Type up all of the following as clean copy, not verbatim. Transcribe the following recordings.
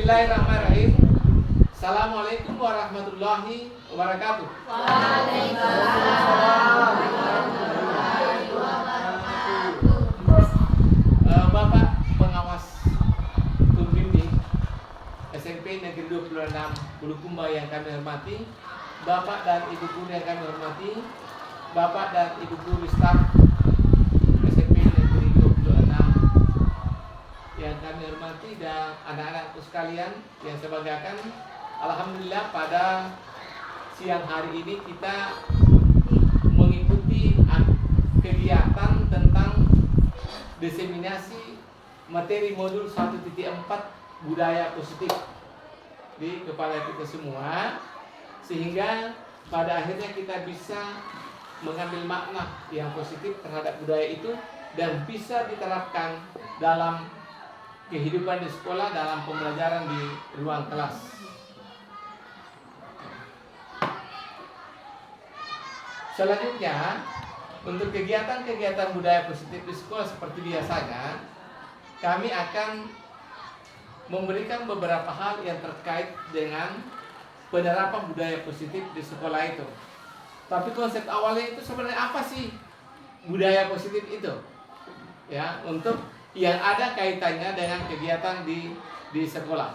Bismillahirrahmanirrahim. Assalamualaikum warahmatullahi wabarakatuh. Waalaikumsalam warahmatullahi wabarakatuh. Bapak pengawas pembimbing SMP Negeri 26 Bulukumba yang kami hormati, Bapak dan Ibu guru yang kami hormati, Bapak dan Ibu guru staf SMP Negeri 26 yang kami hormati, dan anak-anakku sekalian yang saya banggakan. Alhamdulillah pada siang hari ini kita mengikuti kegiatan tentang diseminasi materi modul 1.4 budaya positif di kepala kita semua, sehingga pada akhirnya kita bisa mengambil makna yang positif terhadap budaya itu dan bisa diterapkan dalam kehidupan di sekolah, dalam pembelajaran di ruang kelas. Selanjutnya, untuk kegiatan-kegiatan budaya positif di sekolah seperti biasanya, kami akan memberikan beberapa hal yang terkait dengan penerapan budaya positif di sekolah itu. Tapi konsep awalnya itu sebenarnya apa sih budaya positif itu? Ya, untuk yang ada kaitannya dengan kegiatan di sekolah.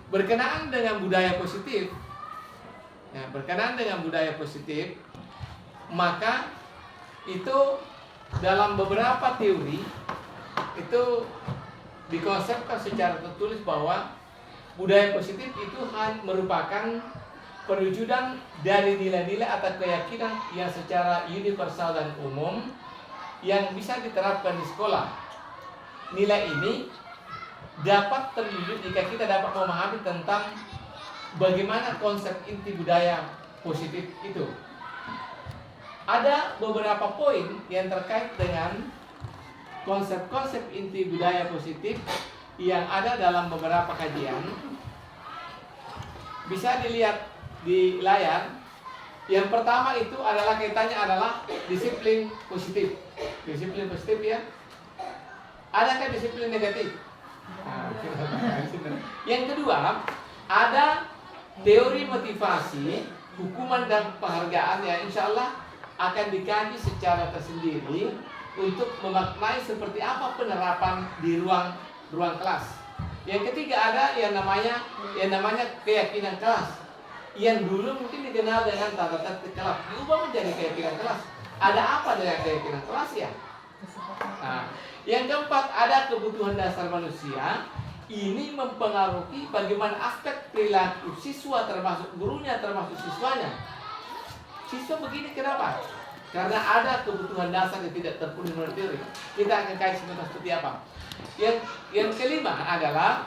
Berkenaan dengan budaya positif, maka itu dalam beberapa teori itu dikonsepkan secara tertulis bahwa budaya positif itu merupakan perwujudan dari nilai-nilai atau keyakinan yang secara universal dan umum yang bisa diterapkan di sekolah. Nilai ini dapat terwujud jika kita dapat memahami tentang bagaimana konsep inti budaya positif itu. Ada beberapa poin yang terkait dengan konsep-konsep inti budaya positif yang ada dalam beberapa kajian. Bisa dilihat di layar. Yang pertama itu adalah kaitannya adalah disiplin positif. Disiplin positif ya. Adakah disiplin negatif? Yang kedua, ada teori motivasi, hukuman dan penghargaan yang insya Allah akan dikaji secara tersendiri untuk memaknai seperti apa penerapan di ruang kelas. Yang ketiga ada yang namanya keyakinan kelas, yang dulu mungkin dikenal dengan tata tertib kelas, diubah menjadi keyakinan kelas. Ada apa dengan keyakinan kelas ya? Nah, yang keempat ada kebutuhan dasar manusia. Ini mempengaruhi bagaimana aspek perilaku siswa, termasuk gurunya, termasuk siswanya. Siswa begini kenapa? Karena ada kebutuhan dasar yang tidak terpenuhi menurut teori. Kita akan kaji seperti apa. Yang kelima adalah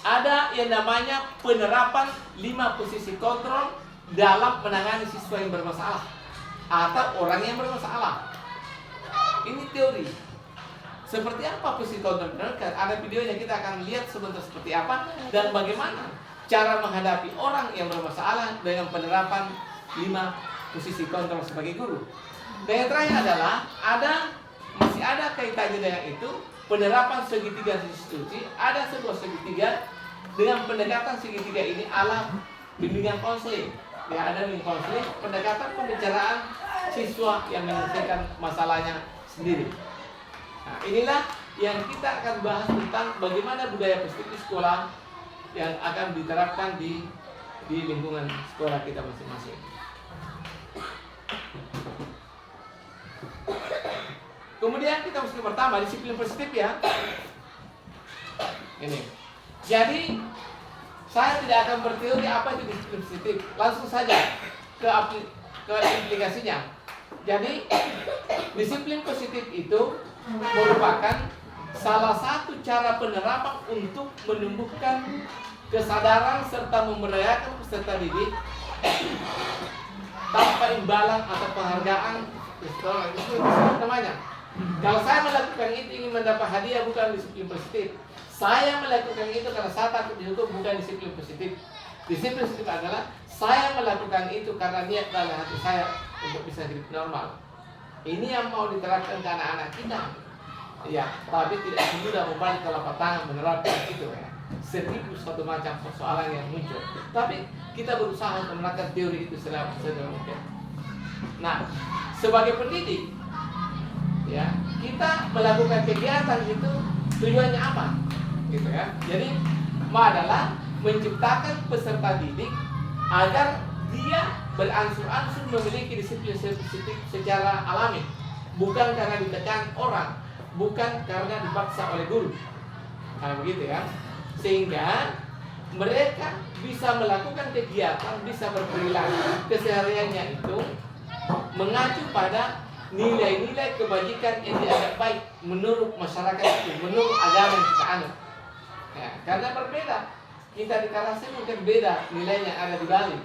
ada yang namanya penerapan 5 posisi kontrol dalam menangani siswa yang bermasalah atau orang yang bermasalah. Ini teori. Seperti apa posisi kontrol? Ada videonya, kita akan lihat sebentar seperti apa dan bagaimana cara menghadapi orang yang bermasalah dengan penerapan 5 posisi kontrol sebagai guru. Dan yang terakhir adalah masih ada kaitannya dengan itu, penerapan segitiga institusi. Ada sebuah segitiga dengan pendekatan segitiga ini ala bimbingan konseling. Ya, ada bimbingan konseling, pendekatan pembicaraan siswa yang menyelesaikan masalahnya sendiri. Nah, inilah yang kita akan bahas tentang bagaimana budaya positif di sekolah yang akan diterapkan di lingkungan sekolah kita masing-masing. Kemudian kita masuk ke pertama, disiplin positif ya. Ini. Jadi saya tidak akan berteori apa itu disiplin positif. Langsung saja ke implikasinya. Jadi disiplin positif itu merupakan salah satu cara penerapan untuk menumbuhkan kesadaran serta memberdayakan peserta didik tanpa imbalan atau penghargaan. Itu namanya. Kalau saya melakukan itu ingin mendapat hadiah, bukan disiplin positif. Saya melakukan itu karena saya takut dihukum, bukan disiplin positif. Disiplin positif adalah saya melakukan itu karena niat dalam hati saya untuk bisa hidup normal. Ini yang mau diterapkan ke anak-anak kita. Ya, tapi tidak semudah membalik telapak tangan menerapkan itu ya. Seribu suatu macam persoalan yang muncul. Tapi kita berusaha untuk menekan teori itu sedalam mungkin. Nah, sebagai pendidik, ya kita melakukan kegiatan itu tujuannya apa? Gitu ya. Jadi, adalah menciptakan peserta didik agar dia beransur-ansur memiliki disiplin secara alami, bukan karena ditekan orang, bukan karena dipaksa oleh guru. Nah, begitu ya. Sehingga mereka bisa melakukan kegiatan, bisa berperilaku kesehariannya itu mengacu pada nilai-nilai kebajikan yang dianggap baik menurut masyarakat itu, menurut agama yang kita anut. Ya, karena berbeda. Kita di Karasen mungkin beda nilainya yang ada di Bali,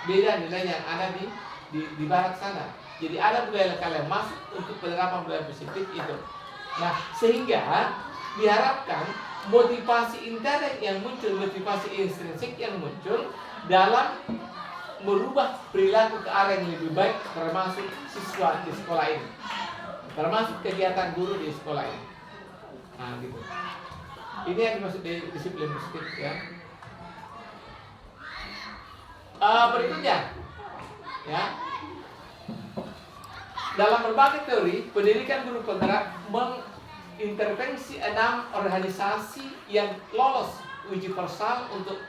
beda nilainya yang ada di barat sana. Jadi ada budaya lokal yang masuk untuk penerapan budaya positif itu. Nah, sehingga diharapkan motivasi intern yang muncul, motivasi intrinsik yang muncul dalam merubah perilaku ke arah yang lebih baik, termasuk siswa di sekolah ini, termasuk kegiatan guru di sekolah ini. Nah, gitu. Ini yang dimaksud disiplin positif ya. Berikutnya, ya. Dalam berbagai teori, pendidikan guru penggerak mengintervensi 6 organisasi yang lolos uji persal untuk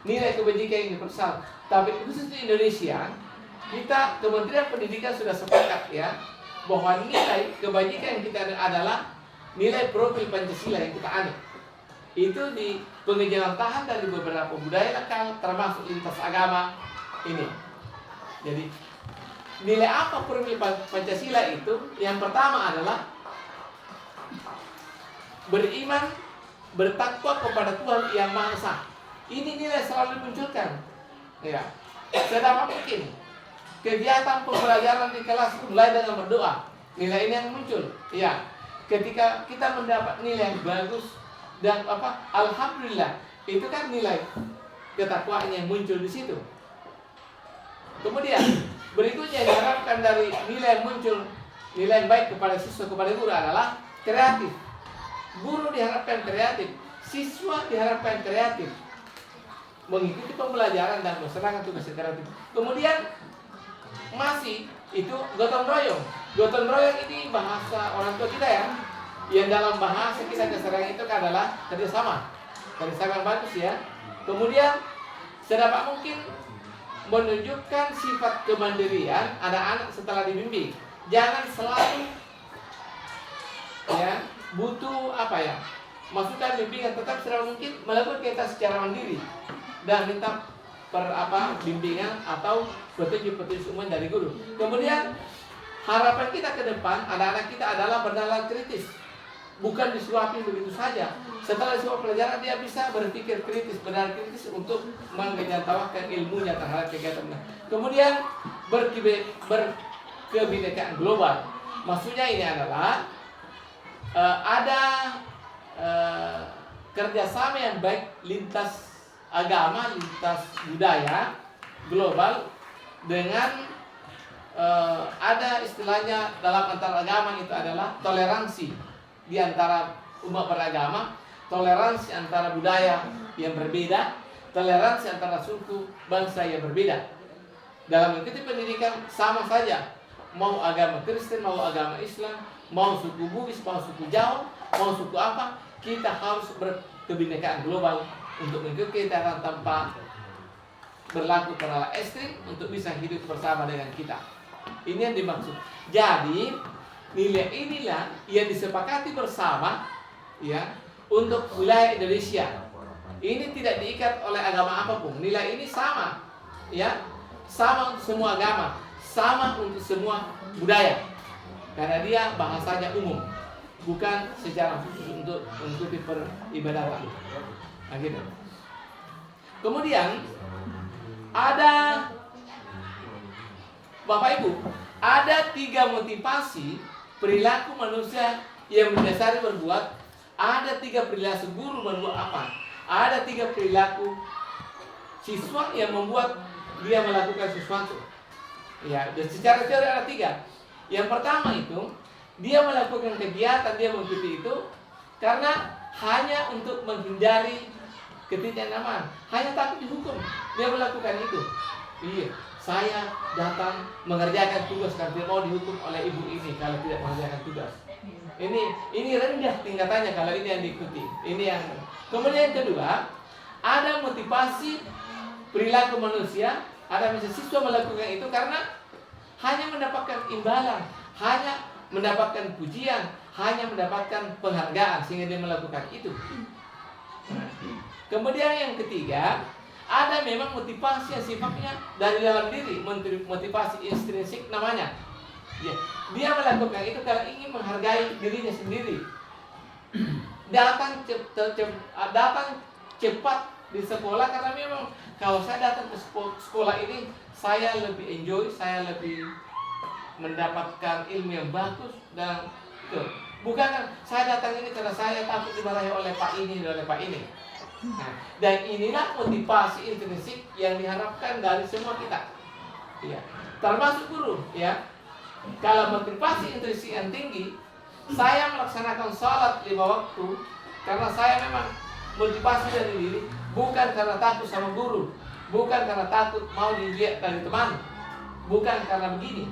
nilai kebajikan universal. Tapi khusus di Indonesia, kita Kementerian Pendidikan sudah sepakat ya bahwa nilai kebajikan yang kita adalah nilai profil Pancasila yang kita anut. Itu di pengejaran tahan dari beberapa budaya lokal termasuk lintas agama ini. Jadi nilai apa profil Pancasila itu? Yang pertama adalah beriman, bertakwa kepada Tuhan yang Maha Esa. Ini nilai selalu dimunculkan. Ya. Sedapat mungkin kegiatan pembelajaran di kelas mulai dengan berdoa. Nilai ini yang muncul. Ya. Ketika kita mendapat nilai yang bagus dan alhamdulillah, itu kan nilai ketakwaan yang muncul di situ. Kemudian berikutnya diharapkan dari nilai yang muncul, nilai yang baik kepada siswa, kepada guru adalah kreatif. Guru diharapkan kreatif, siswa diharapkan kreatif, mengikuti pembelajaran dan melaksanakan tugas kreatif. Kemudian masih itu gotong royong. Gotong royong ini bahasa orang tua kita ya. Yang dalam bahasa kita keseharian itu adalah kerjasama. Kerjasama yang bagus ya. Kemudian sedapat mungkin menunjukkan sifat kemandirian anak-anak setelah dibimbing. Jangan selalu ya butuh masukan bimbingan, tetap secara mungkin melakukan kita secara mandiri dan minta bimbingan atau petunjuk-petunjuk umum dari guru. Kemudian harapan kita ke depan anak-anak kita adalah bernalar kritis, bukan disuapi begitu saja. Setelah disuap pelajaran dia bisa berpikir kritis, bernalar kritis untuk mengejantawakan ilmunya terhadap kegiatan. Kemudian berkebinekaan global. Maksudnya ini adalah ada kerjasama yang baik lintas agama, lintas budaya global dengan ada istilahnya dalam antar agama itu adalah toleransi di antara umat beragama, toleransi antara budaya yang berbeda, toleransi antara suku bangsa yang berbeda. Dalam mengikuti pendidikan sama saja, mau agama Kristen, mau agama Islam, mau suku Bugis, mau suku Jawa, mau suku apa, kita harus berkebinekaan global untuk mengikuti kegiatan tanpa berlaku penolak ekstrim untuk bisa hidup bersama dengan kita. Ini yang dimaksud. Jadi nilai inilah yang disepakati bersama ya untuk wilayah Indonesia. Ini tidak diikat oleh agama apapun. Nilai ini sama ya, sama untuk semua agama, sama untuk semua budaya. Karena dia bahasanya umum, bukan secara khusus untuk mengikuti peribadatan. Nah, gitu. Kemudian ada Bapak Ibu, ada 3 motivasi perilaku manusia yang mendasari berbuat. Ada 3 perilaku guru membuat apa? Ada 3 perilaku siswa yang membuat dia melakukan sesuatu. Ya, dan secara teori ada 3. Yang pertama itu dia melakukan kegiatan, dia mengikuti itu karena hanya untuk menghindari ketidaknyamanan, hanya takut dihukum, dia melakukan itu. Iya, saya datang mengerjakan tugas karena dia mau dihukum oleh ibu ini kalau tidak mengerjakan tugas. Ini rendah tingkatannya kalau ini yang diikuti. Ini yang kemudian yang kedua, ada motivasi perilaku manusia. Ada misalnya siswa melakukan itu karena hanya mendapatkan imbalan, hanya mendapatkan pujian, hanya mendapatkan penghargaan sehingga dia melakukan itu. Kemudian yang ketiga, ada memang motivasi yang sifatnya dari dalam diri, motivasi intrinsik namanya. Dia melakukan itu karena ingin menghargai dirinya sendiri. Datang cepat di sekolah karena memang kalau saya datang ke sekolah ini saya lebih enjoy, saya lebih mendapatkan ilmu yang bagus dan itu. Bukan saya datang ini karena saya takut dimarahi oleh Pak ini dan oleh Pak ini. Nah, dan inilah motivasi intrinsik yang diharapkan dari semua kita. Ya, termasuk guru, ya. Kalau motivasi intrinsik yang tinggi, saya melaksanakan sholat 5 waktu karena saya memang motivasi dari diri, bukan karena takut sama guru, bukan karena takut mau dilihat dari teman, bukan karena begini.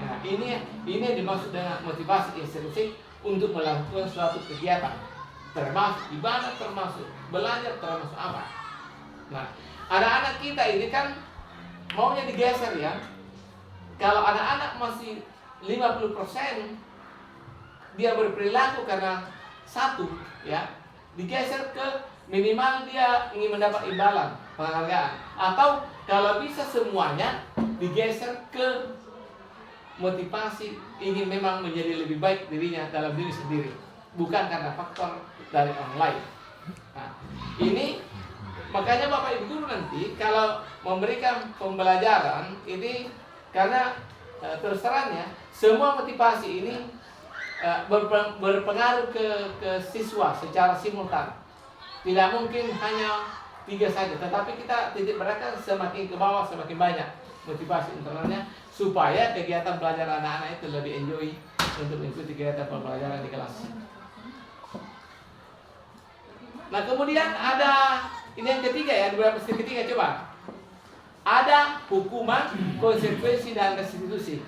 Nah, ini yang dimaksud dengan motivasi intrinsik untuk melakukan suatu kegiatan, termasuk ibadah, termasuk belajar, termasuk apa. Nah, anak-anak kita ini kan maunya digeser, ya. Kalau anak-anak masih 50% dia berperilaku karena satu, ya, digeser ke minimal dia ingin mendapat imbalan, penghargaan, atau kalau bisa semuanya digeser ke motivasi ingin memang menjadi lebih baik dirinya dalam diri sendiri, bukan karena faktor dari orang lain. Nah, ini makanya Bapak Ibu guru nanti kalau memberikan pembelajaran ini, karena terus terang ya, semua motivasi ini berpengaruh ke siswa secara simultan. Tidak mungkin hanya 3 saja, tetapi kita titik beratkan semakin ke bawah semakin banyak motivasi internalnya supaya kegiatan belajar anak-anak itu lebih enjoy untuk mengikuti kegiatan pembelajaran di kelas. Nah, kemudian ada ini yang ketiga, ya, beberapa ketiga coba. Ada hukuman, konsekuensi dan restitusi.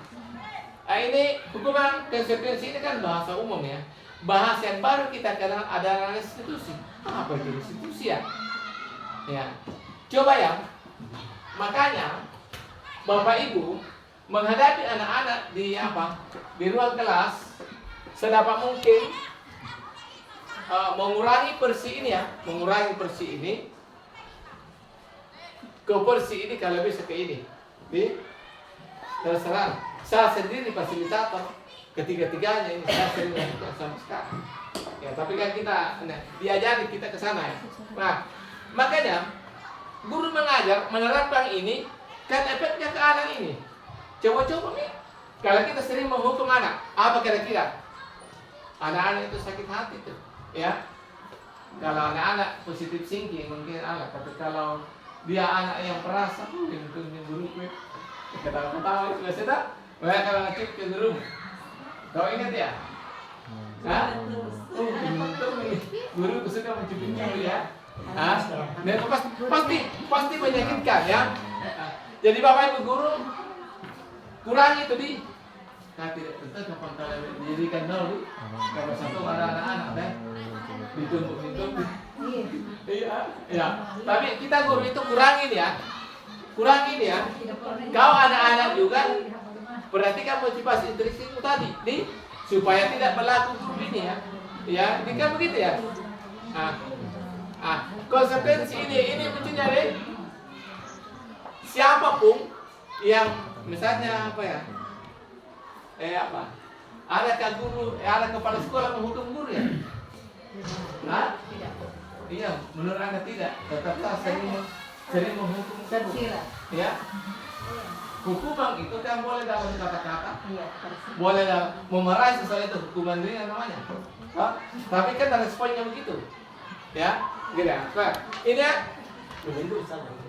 Nah, ini hukuman, konsekuensi ini kan bahasa umum, ya. Bahasa yang baru kita kenal adalah restitusi. Apa itu restitusi, ya? Ya. Coba ya. Makanya Bapak Ibu menghadapi anak-anak di di ruang kelas sedapat mungkin mengurangi porsi ini, ya, mengurangi porsi ini ke porsi ini, kalau bisa ke ini. Terserah. Saya sendiri fasilitator ketiga-tiganya ini, saya sering melakukan sampai sekarang. Ya, tapi kan kita diajari kita ke sana, ya. Nah, makanya guru mengajar menerapkan ini kan efeknya ke anak ini. Coba-coba nih, kalau kita sering menghukum anak, apa kira-kira? Anak-anak itu sakit hati tuh, ya. Kalau anak-anak positif thinking mungkin anak, tapi kalau dia anak yang perasa, yang guru gue ketawa-ketawa itu biasa tak? Mereka kalau ngecip ke guru, kau ingat ya? Hah? Untung nih, guru suka mencubit-cubit, ya. Dan pasti menyakitkan, ya. Jadi Bapak Ibu guru kurangi itu tidak tentu kapan kalian dijadikan nol, kalau satu ada anak-anak deh dituntut. Iya. Tapi kita guru itu kurangin, ya. Kau anak-anak juga perhatikan motivasi intrinsik tadi, supaya tidak berlaku guru ini, ya. Ya, ini kan begitu, ya. Konsekuensi ini muncul dari siapapun yang misalnya ada guru, ada kepala sekolah menghukum guru, ya? Nah, iya, menurut Anda tidak, tetap sering menghukum guru, ya. Hukuman itu kan boleh dalam kata-kata, boleh dalam memarahi sesuatu, itu hukuman ringan namanya. Tapi kan responnya begitu, ya. Gitu. Ini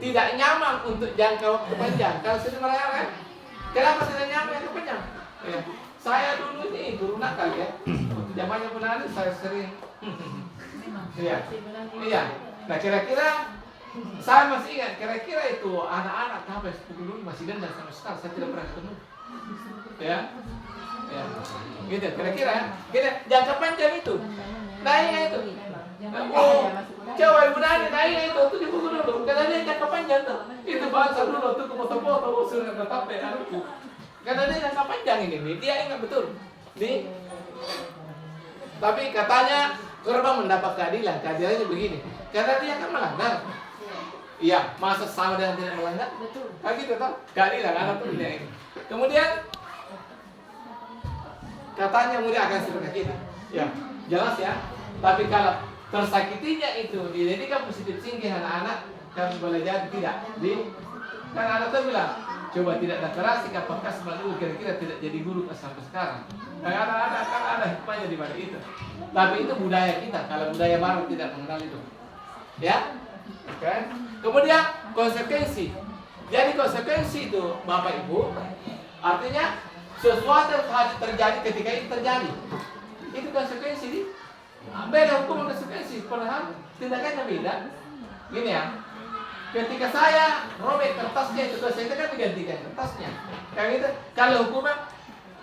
tidak nyaman untuk jangka waktu panjang. Kalau sudah merayakan, kenapa tidak nyaman jangka panjang? Ya. Saya dulu ini guru nakal ya. Waktu zamannya Bunani saya sering. Iya. Iya. Nah kira-kira saya masih ingat kira-kira itu anak-anak sampai dulu masih dendam sama sekali. Saya tidak pernah ketemu. Ya. Ya. Gitu kira-kira. Kita jangka panjang itu. Naiknya itu. Oh, coba Ibu Nani naiknya itu tuh di buku dulu. Karena dia jangka panjang tuh. Itu bahasa dulu tuh foto-foto sudah tetap ya anakku. Karena dia jangka panjang ini. Dia ingat betul. Tapi katanya korban mendapat keadilan. Keadilannya begini. Karena dia kan melanggar. Iya, masa sama dengan tidak melanggar? Betul. Nah gitu toh. Keadilan anak tuh ini. Kemudian katanya murid akan seperti kita. Ya, jelas ya. Tapi kalau tersakitinya itu dijadikan positif thinking anak-anak, kami boleh jadi tidak. Kan anak tuh bilang, coba tidak ada keras, apakah sebelum dulu kira-kira tidak jadi guru sampai sekarang. Nah, anak-anak kan ada hikmahnya di balik itu. Tapi itu budaya kita. Kalau budaya barat tidak mengenal itu. Ya, oke. Kemudian konsekuensi. Jadi konsekuensi itu Bapak Ibu, artinya sesuatu yang harus terjadi ketika itu terjadi. Itu konsekuensi. Beda hukum konsekuensi. Padahal tindakannya beda. Gini ya. Ketika saya robek kertasnya itu saya kan digantikan kertasnya. Kayak gitu. Kalau hukuman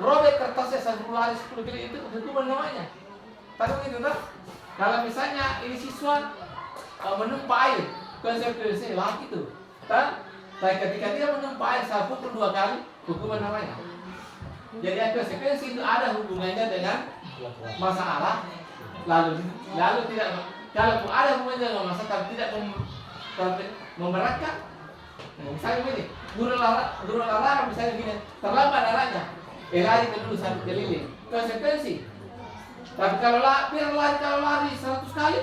robek kertasnya 10 hari 10 kali itu hukuman namanya. Tahu gitu kan? Kalau misalnya ini siswa menumpah air, konsekuensinya lagi itu. Tapi ketika dia menumpah air saya pukul 2 kali, hukuman namanya. Jadi konsekuensi itu ada hubungannya dengan masalah. Lalu tidak kalau ada hubungannya dengan masalah tapi tidak memberatkan. Misalnya begini, guru olahraga misalnya gini, terlambat arahnya, lari dulu 1 keliling, konsekuensi. Tapi kalau lari 100 kali,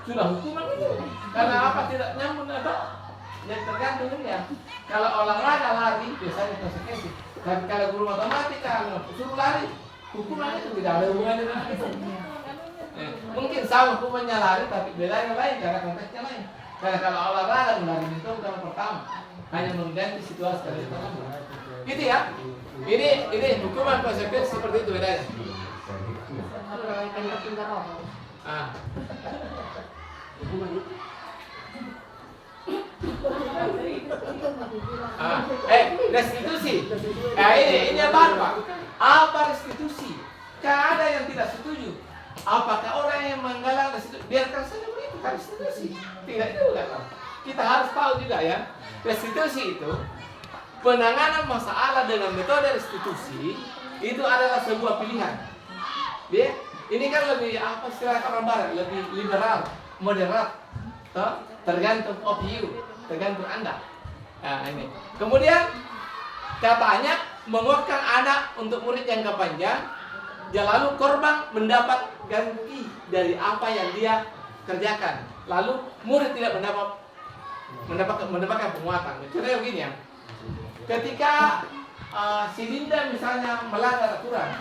sudah hukuman itu. Karena apa tidak nyambung atau? Yang tergantung ya. Kalau olahraga lari biasanya konsekuensi. Tapi kalau guru matematika suruh lari, hukuman itu tidak ada hubungannya dengan itu. Mungkin sama hukumannya lari, tapi bedanya lain karena konteksnya lain. Karena kalau olahraga lari itu bukan pertama, hanya mengganti situasi dari pertama. Gitu ya. Ini hukuman konsekuensi seperti itu bedanya. Restitusi. Ini apa Pak? Apa restitusi? Kan ada yang tidak setuju. Apakah orang yang menggalang restitusi? Biarkan saja begitu, restitusi. Tidak juga Pak. Kita harus tahu juga ya. Restitusi itu penanganan masalah dengan metode restitusi itu adalah sebuah pilihan. Ya, ini kan lebih apa istilah orang barat, lebih liberal, moderat, tergantung of you, tergantung Anda. Nah, ini. Kemudian katanya menguatkan anak untuk murid jangka panjang, lalu korban mendapat ganti dari apa yang dia kerjakan. Lalu murid tidak mendapatkan penguatan. Contohnya begini ya. Ketika si Linda misalnya melanggar aturan,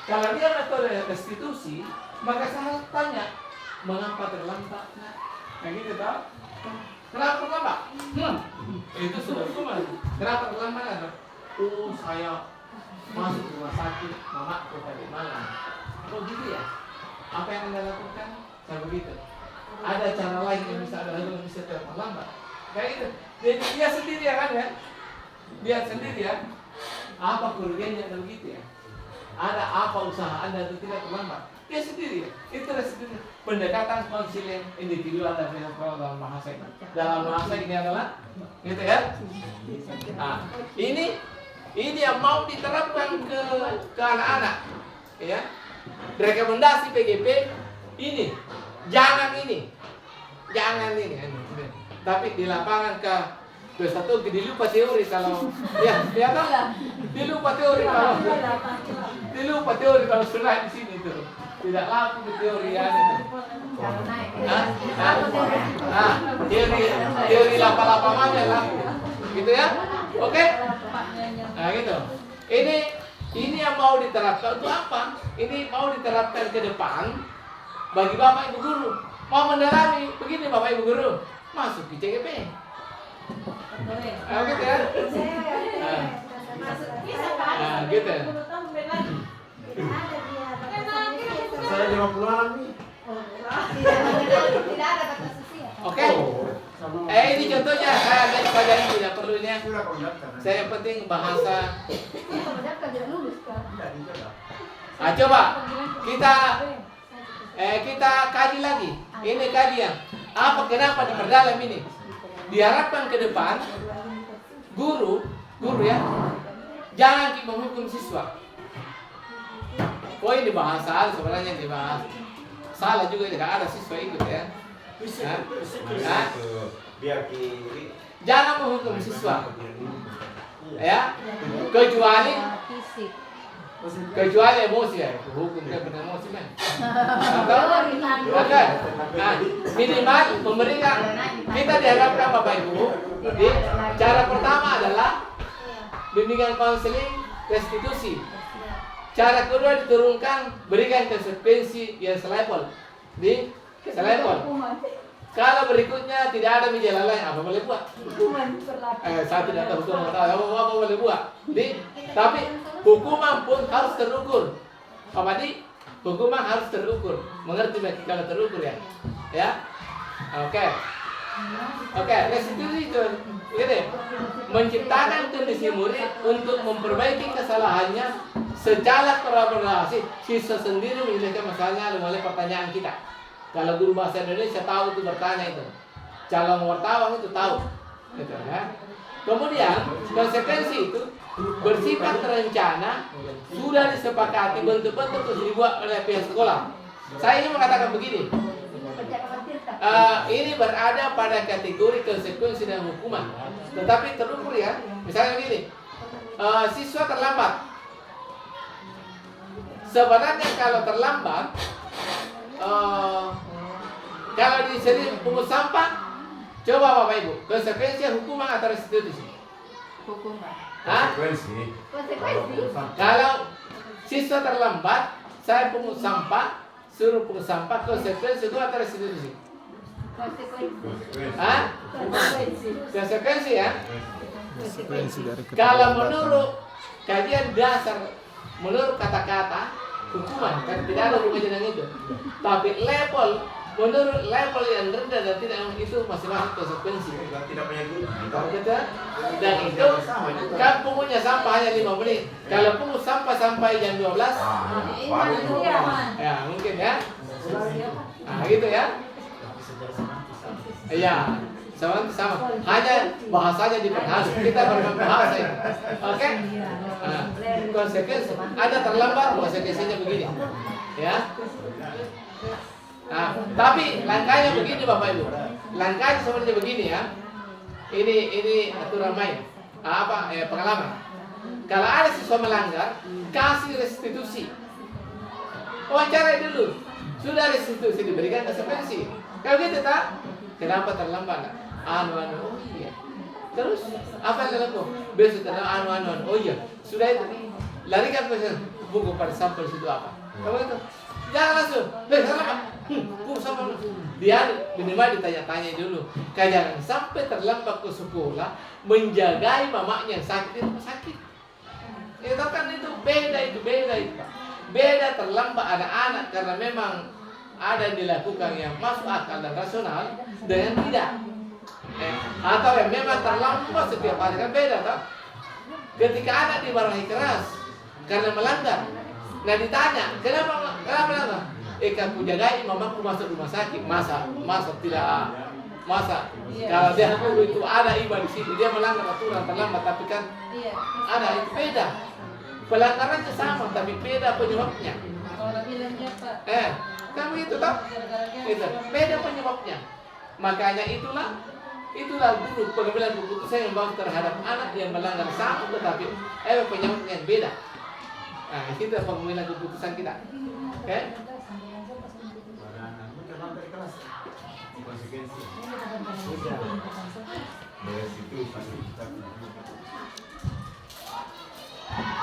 kalau dia metode restitusi, maka saya tanya, mengapa terlambat? Nah gitu tahu? Kenapa terlambat? Itu sudah hukuman. Kenapa terlambat? Oh saya masuk rumah sakit, mamaku tadi malam. Oh gitu ya? Apa yang Anda lakukan? Saya begitu. Ada cara lain yang bisa Anda lakukan bisa terlambat. Kayak itu. Jadi dia sendiri ya kan ya? Dia sendiri ya. Apa kerugiannya kalau begitu ya? Ada apa usaha Anda itu tidak terlambat? Dia sendiri. Itu sendiri. Pendekatan konseling individual dan filosofal dalam bahasa ini. Dalam bahasa ini adalah gitu ya. Nah, ini yang mau diterapkan ke anak-anak. Ya. Rekomendasi PGP ini. Jangan ini. Tapi di lapangan satu dilupa teori kalau ya kan? Dilupa teori kalau sudah di sini tuh. Tidak laku di teori itu. Teori lapa-lapa aja laku. Gitu ya? Oke? Nah, gitu. Ini yang mau diterapkan itu apa? Ini mau diterapkan ke depan bagi Bapak Ibu guru. Mau mendalami begini Bapak Ibu guru, masuk di CGP. Gitu ya? Gitu. Saya 50-an nih. Tidak ada batas usia. Oke. Ini contohnya saya ambil saja ini tidak perlu ini ya. Sudah konduktor. Saya yang penting bahasa. Mendaftar tidak lulus kan? Coba kita kaji lagi. Ini kajian. Apa kenapa diperdalam ini? Diharapkan ke depan guru ya, jangan menghukum siswa. Oh ini bahasa sebenarnya dibahas. Salah juga tidak ada siswa ikut ya. Biar kiri. Jangan menghukum siswa. Ya, kecuali emosi ya, hukum kan benar emosi kan. Maka, minimal memberikan kita diharapkan Bapak Ibu. Jadi, cara pertama adalah bimbingan konseling restitusi. Cara kedua diturunkan berikan konsekuensi yang selevel di selevel. Kalau berikutnya tidak ada gejala lain, apa boleh buat? Saya tidak tahu hukum apa boleh buat. Tapi hukuman pun harus terukur. Apa di? Hukuman harus terukur. Mengerti kalau terukur ya? Ya, oke. Restitusi itu, gini, menciptakan kondisi murid untuk memperbaiki kesalahannya secara kolaborasi. Siswa sendiri menyelesaikan masalahnya melalui pertanyaan kita. Kalau guru bahasa Indonesia tahu itu bertanya itu, calon wartawan itu tahu, gitu, ya. Kemudian konsekuensi itu bersifat terencana, sudah disepakati bentuk-bentuk terus dibuat oleh pihak sekolah. Saya ingin mengatakan begini, ini berada pada kategori konsekuensi dan hukuman, tetapi terukur ya. Misalnya begini, siswa terlambat. Sebenarnya kalau terlambat, kalau di sini pungut sampah, coba Bapak Ibu, konsekuensi hukuman atau restitusi? Hukuman. Konsekuensi. Kalau siswa terlambat, saya pungut sampah, suruh pungut sampah, konsekuensi itu atau restitusi? Konsekuensi ya. Kalau menurut kajian dasar, menurut kata-kata hukuman, kan tidak ada hubungannya dengan itu. Tapi menurut level yang rendah dan tidak itu masih masuk konsekuensi. Tidak punya guru. Dan itu kan pungutnya sampah hanya 5 menit. Kalau pungut sampah sampai jam 12, ya mungkin ya. Nah gitu ya. Iya, sama. Hanya bahasanya diperhalus. Kita berbahasa ya. Oke? Konsekuensi. Ada terlambat, konsekuensinya begini. Ya. Nah, tapi langkahnya begini Bapak Ibu. Langkahnya sebenarnya begini ya. Ini aturan main. Pengalaman. Kalau ada siswa melanggar, kasih restitusi. Wawancara dulu. Sudah restitusi diberikan konsekuensi. Kalau gitu tak? Kenapa terlambat? Oh iya. Terus apa yang dilakukan? Besok terlambat oh iya. Sudah itu. Larikan buku pada sampel situ apa? Kamu itu. Jangan langsung. Terlambat. Sama dia minimal ditanya-tanya dulu. Jangan sampai terlambat ke sekolah menjagai mamanya yang sakit itu sakit. Itu kan itu beda itu. Beda terlambat anak-anak karena memang ada yang dilakukan yang masuk akal dan rasional dengan tidak. Atau yang memang terlambat setiap hari kan beda tak? Ketika anak dimarahi keras karena melanggar, nah ditanya kenapa melanggar? Kamu jagai mamaku masuk rumah sakit, masa tidak kalau dia dulu itu ada iba di situ dia melanggar aturan terlambat tapi kan ada itu beda. Pelanggarannya sama tapi beda penyebabnya. Kamu itu tak? Itu beda penyebabnya. Makanya itulah guru pengambilan keputusan yang bagus terhadap anak yang melanggar sama tetapi penyebabnya yang beda. Nah, itu pengambilan keputusan kita. Oke?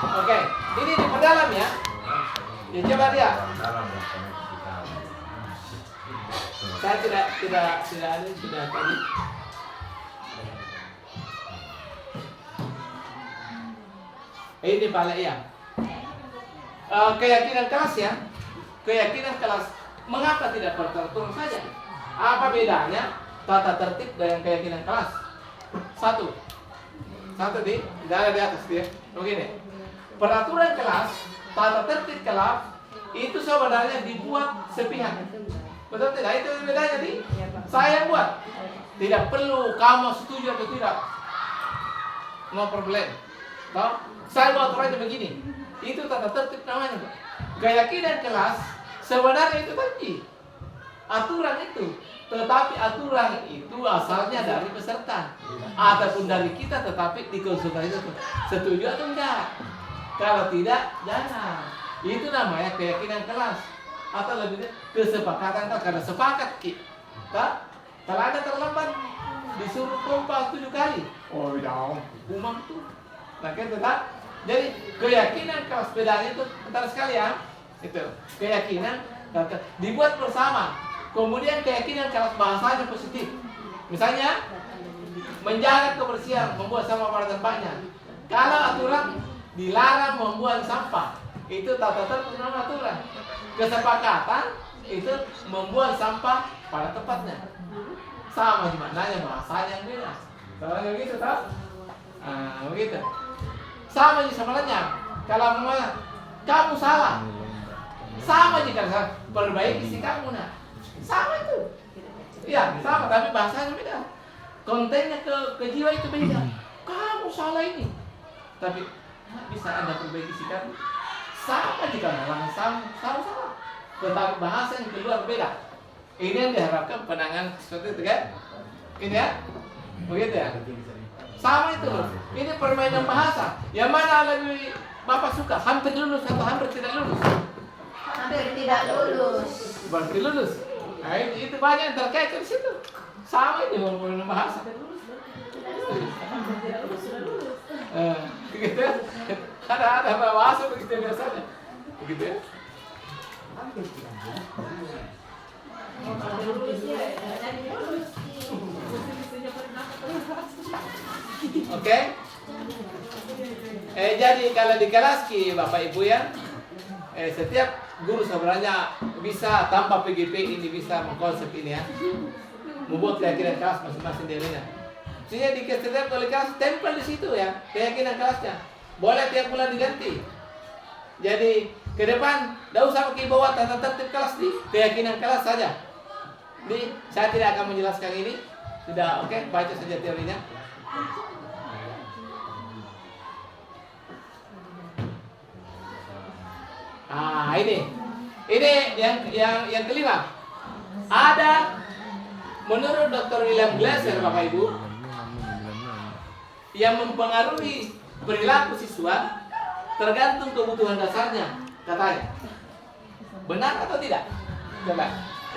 Oke, ini diperdalam ya. Ya coba dia. Saya tidak ada sudah tadi. Ini balik ya. keyakinan kelas ya. Keyakinan kelas. Mengapa tidak peraturan saja? Apa bedanya tata tertib dengan keyakinan kelas? Satu di atas dia. Begini. Peraturan kelas, tata tertib kelas itu sebenarnya dibuat sepihak. Betul tidak? Itu bedanya di saya buat. Tidak perlu kamu setuju atau tidak. No problem. Tahu? Saya buat aturannya begini. Itu tata tertib namanya, Pak. Keyakinan kelas sebenarnya itu tadi aturan itu, tetapi aturan itu asalnya dari peserta ataupun dari kita, tetapi dikonsultasi setuju atau enggak. Kalau tidak, jangan. Itu namanya keyakinan kelas atau lebih kesepakatan karena sepakat kita. Kalau ada terlambat disuruh kompas 7 kali, oh dong, hukuman tuh. Nah, tetap. Jadi keyakinan kelas bedanya itu antara sekalian itu keyakinan dibuat bersama. Kemudian keyakinan kelas bahasanya positif. Misalnya menjaga kebersihan, membuat sampah pada tempatnya. Kalau aturan dilarang membuang sampah, itu tata tertib nama aturan. Kesepakatan itu membuang sampah pada tempatnya. Sama gimana bahasanya yang beda. Kalau begitu tahu? Ah, begitu. Sama sebenarnya. Kalau kamu salah, sama jika perbaiki sikapmu nah. Sama itu. Iya, sama tapi bahasanya beda. Kontennya ke jiwa itu beda. Kamu salah ini. Tapi bisa Anda perbaiki sikapmu. Sama jika orang sama. Tetapi bahasa yang keluar beda. Ini yang diharapkan penanganan seperti itu kan? Ini ya? Begitu ya? Sama itu loh. Ini permainan bahasa. Yang mana lebih Bapak suka? Hampir lulus atau hampir tidak lulus? Hampir tidak lulus. Berarti lulus. Nah, itu banyak yang terkait di situ. Sama ini permainan bahasa. Begitu ya? Ada bahasa begitu biasanya. Begitu ya? Oke. Jadi kalau di kelas Bapak Ibu ya, setiap guru sebenarnya bisa tanpa PGP ini bisa mengkonsep ini ya, membuat keyakinan kelas masing-masing dirinya. Sehingga di setiap kali kelas tempel di situ ya keyakinan kelasnya. Boleh tiap bulan diganti. Jadi ke depan tidak usah pakai bawa tata tertib kelas di keyakinan kelas saja. Saya tidak akan menjelaskan ini. Sudah oke, baca saja teorinya. Ini yang kelima. Ada menurut Dr. William Glasser Bapak Ibu yang mempengaruhi perilaku siswa tergantung kebutuhan dasarnya katanya. Benar atau tidak? Coba.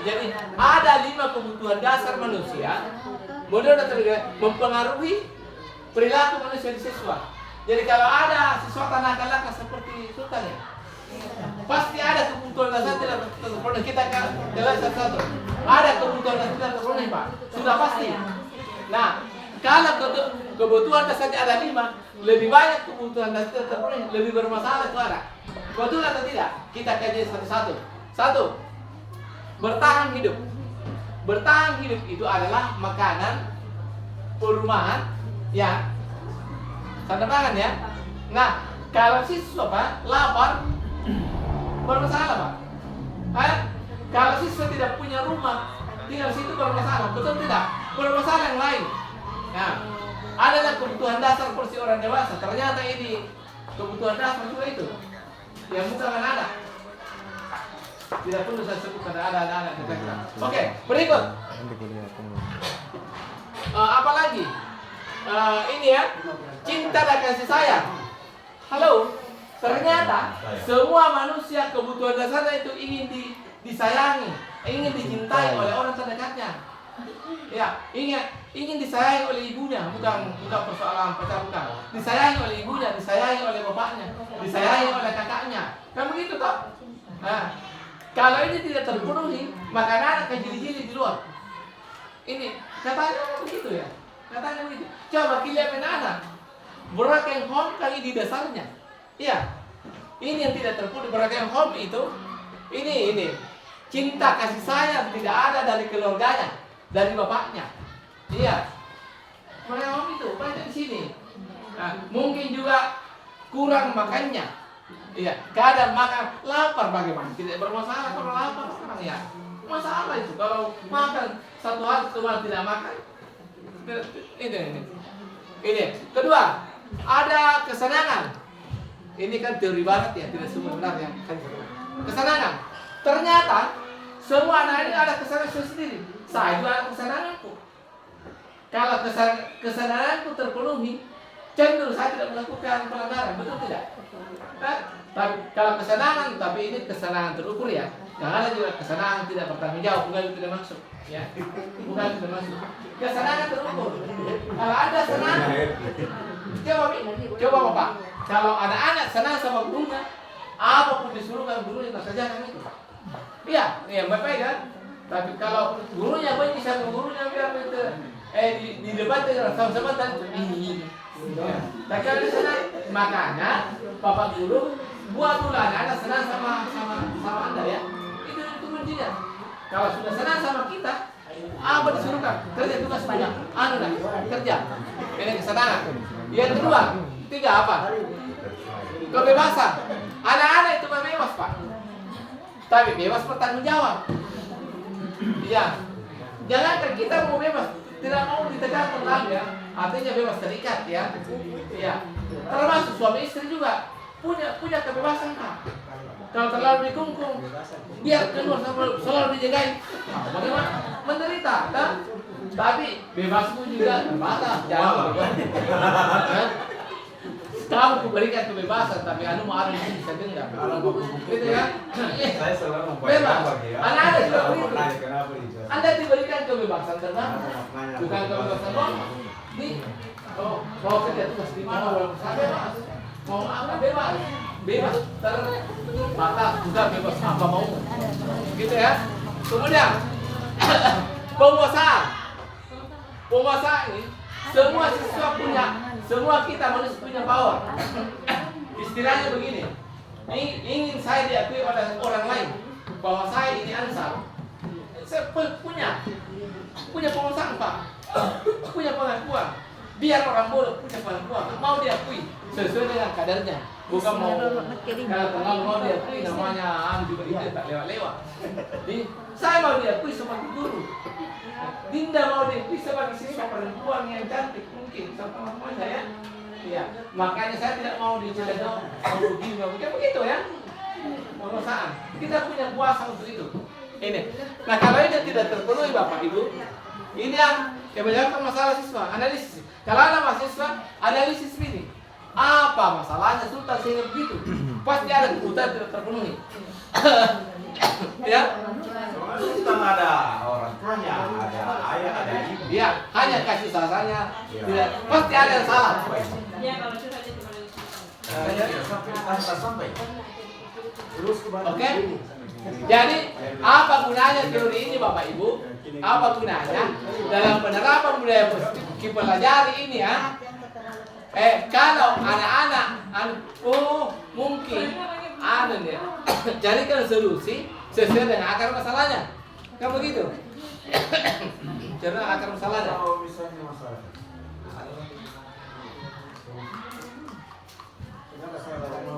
Jadi ada 5 kebutuhan dasar manusia menurut Dr. Glasser mempengaruhi perilaku manusia di siswa. Jadi kalau ada siswa nakal-nakal seperti Sultan ya, pasti ada kebutuhan dasar tidak terpenuhi. Kita jelas satu. Ada kebutuhan dasar tidak terpenuhi, Pak. Sudah pasti. Nah, kalau kebutuhan dasarnya ada 5, lebih banyak kebutuhan dasar tidak terpenuhi, lebih bermasalah itu ada. Betul atau tidak? Kita kaji satu-satu. Satu, bertahan hidup. Bertahan hidup itu adalah makanan, perumahan, ya, tanda tangan ya. Nah, kalau siswa Pak lapar, bermasalah Pak. Kalau siswa tidak punya rumah, tinggal situ bermasalah, betul tidak? Bermasalah yang lain. Nah, adalah kebutuhan dasar porsi orang dewasa. Ternyata ini kebutuhan dasar juga itu. Yang bukan anak. Tidak perlu saya sebut karena ada anak-anak kita. Oke, berikut. Apa lagi? Ini ya, cinta dan kasih sayang. Halo. Ternyata semua manusia kebutuhan dasarnya itu ingin disayangi, ingin dicintai oleh orang terdekatnya. Ya, ingin disayangi oleh ibunya, bukan persoalan pacar, bukan. Disayangi oleh ibunya, disayangi oleh bapaknya, disayangi oleh kakaknya. Kan begitu toh? Nah, kalau ini tidak terpenuhi, maka anak akan jeli-jeli di luar. Ini katanya begitu ya, katanya begitu. Coba kita lihat anak, berat yang home kali di dasarnya. Iya, Ini yang tidak terputus. Berarti yang home itu ini cinta kasih sayang tidak ada dari keluarganya, dari bapaknya. Iya. Mereka home itu banyak di sini. Nah, mungkin juga kurang makannya. Iya, kadang makan lapar bagaimana? Tidak bermasalah kalau lapar orang ya. Masalah itu kalau makan satu hari cuma tidak makan. Ini. Kedua, ada kesenangan. Ini kan teori banget ya, tidak semua benar ya. Kesenangan. Ternyata semua anak ini ada kesenangan sendiri. Saya juga ada kesenanganku. Kalau kesenanganku terpenuhi, cenderung saya tidak melakukan pelanggaran, betul tidak? Tapi kalau kesenangan, tapi ini kesenangan terukur ya. Jangan ada juga kesenangan tidak bertanggung jawab, bukan itu tidak masuk, ya. Bukan itu tidak masuk. Kesenangan terukur. Kalau ada senang, coba Bapak. Kalau anak-anak senang sama gurunya, apapun disuruhkan gurunya tak kerjakan itu. Iya, Bapak kan. Tapi kalau gurunya benci sama gurunya biar itu di debat dengan sama-sama dan ini. Tapi kalau senang, makanya Bapak guru buat dulu anak-anak senang sama Anda ya. Itu kuncinya. Kalau sudah senang sama kita, apa disuruhkan? Kerja tugas banyak. Kerja. Ini kesenangan. Yang kedua, tiga apa? Kebebasan. Anak-anak itu bebas, Pak. Tapi bebas bertanggung jawab. Iya. Jangan kita mau bebas, tidak mau ditekan terlalu ya. Artinya bebas terikat ya. Iya. Termasuk suami istri juga punya kebebasan, Pak. Kalau terlalu dikungkung, biar keluar selalu dijagain. Bagaimana? Menderita, kan? Tapi bebasmu juga terbatas. Jangan kamu kuberikan kebebasan, tapi anu mau ada yang bisa genggam. Gitu ya? Saya selalu Bebas. Anak-anak juga begitu. Kenapa itu? Anda diberikan kebebasan terbang, bukan kebebasan bohong. Nih, mau kerja tugas di mana? Bebas. Mau apa bebas? Bebas terbatas, juga bebas apa mau. Gitu ya. Kemudian penguasaan. Penguasaan ini semua siswa punya, semua kita manusia punya power. Istilahnya begini. Ingin saya diakui oleh orang lain bahwa saya ini Ansar. Saya punya penguasaan, Pak. Punya pengakuan. Biar orang bodoh punya pengakuan, mau diakui sesuai dengan kadarnya. Bukan mau kalau terlalu mau diakui namanya juga itu tak lewat-lewat. Saya mau diakui sebagai guru. Dinda mau diakui sebagai siswa perempuan yang cantik mungkin sama saya. Ya, makanya saya tidak mau diceledok, mau begitu ya. Penguasaan. Kita punya kuasa untuk itu. Ini. Nah kalau ini tidak terpenuhi Bapak Ibu, ini yang menyebabkan masalah siswa. Analisis. Kalau ada mahasiswa, analisis ini. Apa masalahnya Sultan sehingga begitu? Pasti ada kebutuhan tidak terpenuhi. Ya. Sultan ada orang tuanya, ada ayah, ada ibu. Ya, hanya kasih sayangnya. Tidak, pasti ada yang salah. Ya kalau curhat itu Sampai. Terus Oke? Jadi, apa gunanya teori ini Bapak Ibu? Apa gunanya dalam penerapan budaya positif dipelajari ini ya? Kalau anak-anak mungkin carikan solusi sesuai dengan akar masalahnya. Kan begitu? Karena akar masalahnya. Kalau misalnya masalah.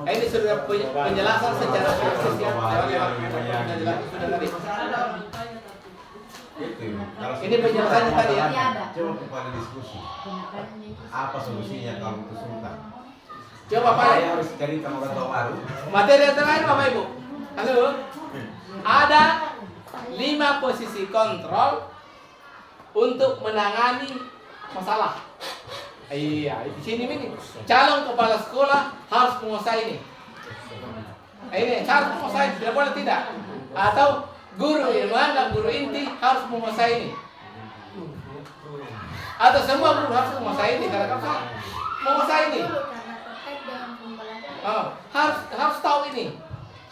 Ini sudah penjelasan secara praktis ya. Sudah tadi. Ini penjelasannya tadi ya. Coba kepada diskusi. Apa solusinya kalau untuk Sultan? Coba Pak. Saya harus carikan orang tua baru. Materi yang terakhir Bapak Ibu. Halo. Ada 5 posisi kontrol untuk menangani masalah. Iya, di sini ini calon kepala sekolah harus menguasai ini. Ini harus menguasai, tidak boleh tidak. Atau guru yang menganggap guru inti harus menguasai ini. Atau semua guru harus menguasai ini karena kamu menguasai ini. Harus tahu ini.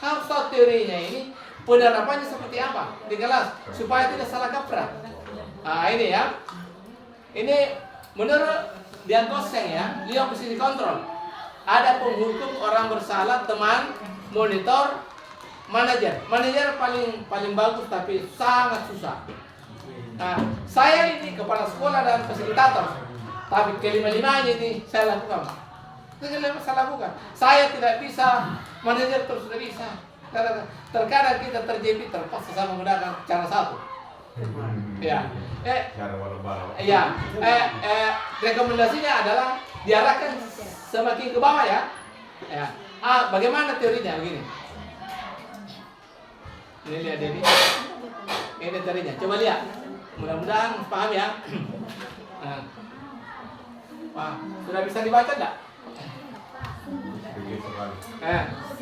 Harus tahu teorinya ini. Penerapannya seperti apa di kelas supaya tidak salah kaprah. Nah ini ya. Ini menurut Dian Koseng ya, dia posisi kontrol. ada penghukum orang bersalah, teman, monitor, manajer. Manajer paling bagus tapi sangat susah. Nah, saya ini kepala sekolah dan fasilitator, tapi kelima-limanya ini saya lakukan. Saya lakukan. Saya tidak bisa, manajer terus tidak bisa. Terkadang kita terjepit terpaksa sama menggunakan cara satu. Ya, Cara walau-walau. ya, rekomendasinya adalah diarahkan semakin ke bawah ya. Ya. Bagaimana teorinya begini? Ini lihat ini. Ini teorinya. Coba lihat. Mudah-mudahan paham ya. Nah, sudah bisa dibaca enggak? Begitu kan.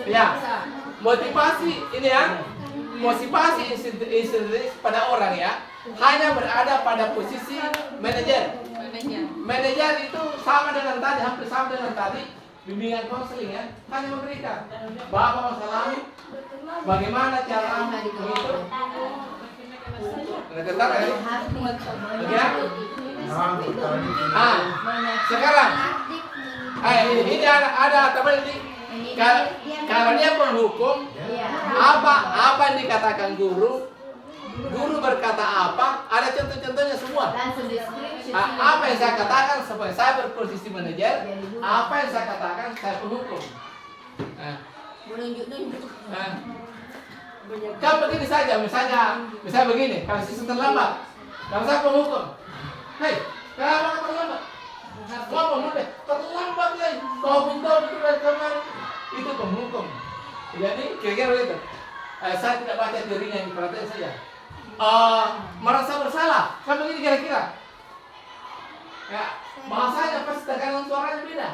Ya. Motivasi ini ya. Motivasi instinktif pada orang ya hanya berada pada posisi manajer. Manajer itu sama dengan tadi, hampir sama dengan tadi bimbingan konseling ya, hanya memberikan Bapak masalah bagaimana cara begitu. Ketawa ya? Ya. Sekarang ini ada teman ini kalau dia penghukum apa yang dikatakan guru berkata apa, ada contoh-contohnya semua. Apa yang saya katakan supaya saya berposisi manajer, apa yang saya katakan saya penghukum. Kan begini saja, misalnya begini, kalau siswa terlambat, kalau saya penghukum, hei, kenapa kau terlambat? Kau penghukum, terlambat lagi, kau minta dari kemarin, itu penghukum. Jadi kira-kira begitu. Saya tidak baca teorinya ini, perhatian saja. Merasa bersalah, kan begini kira-kira. Ya, bahasanya pasti tekanan suaranya beda.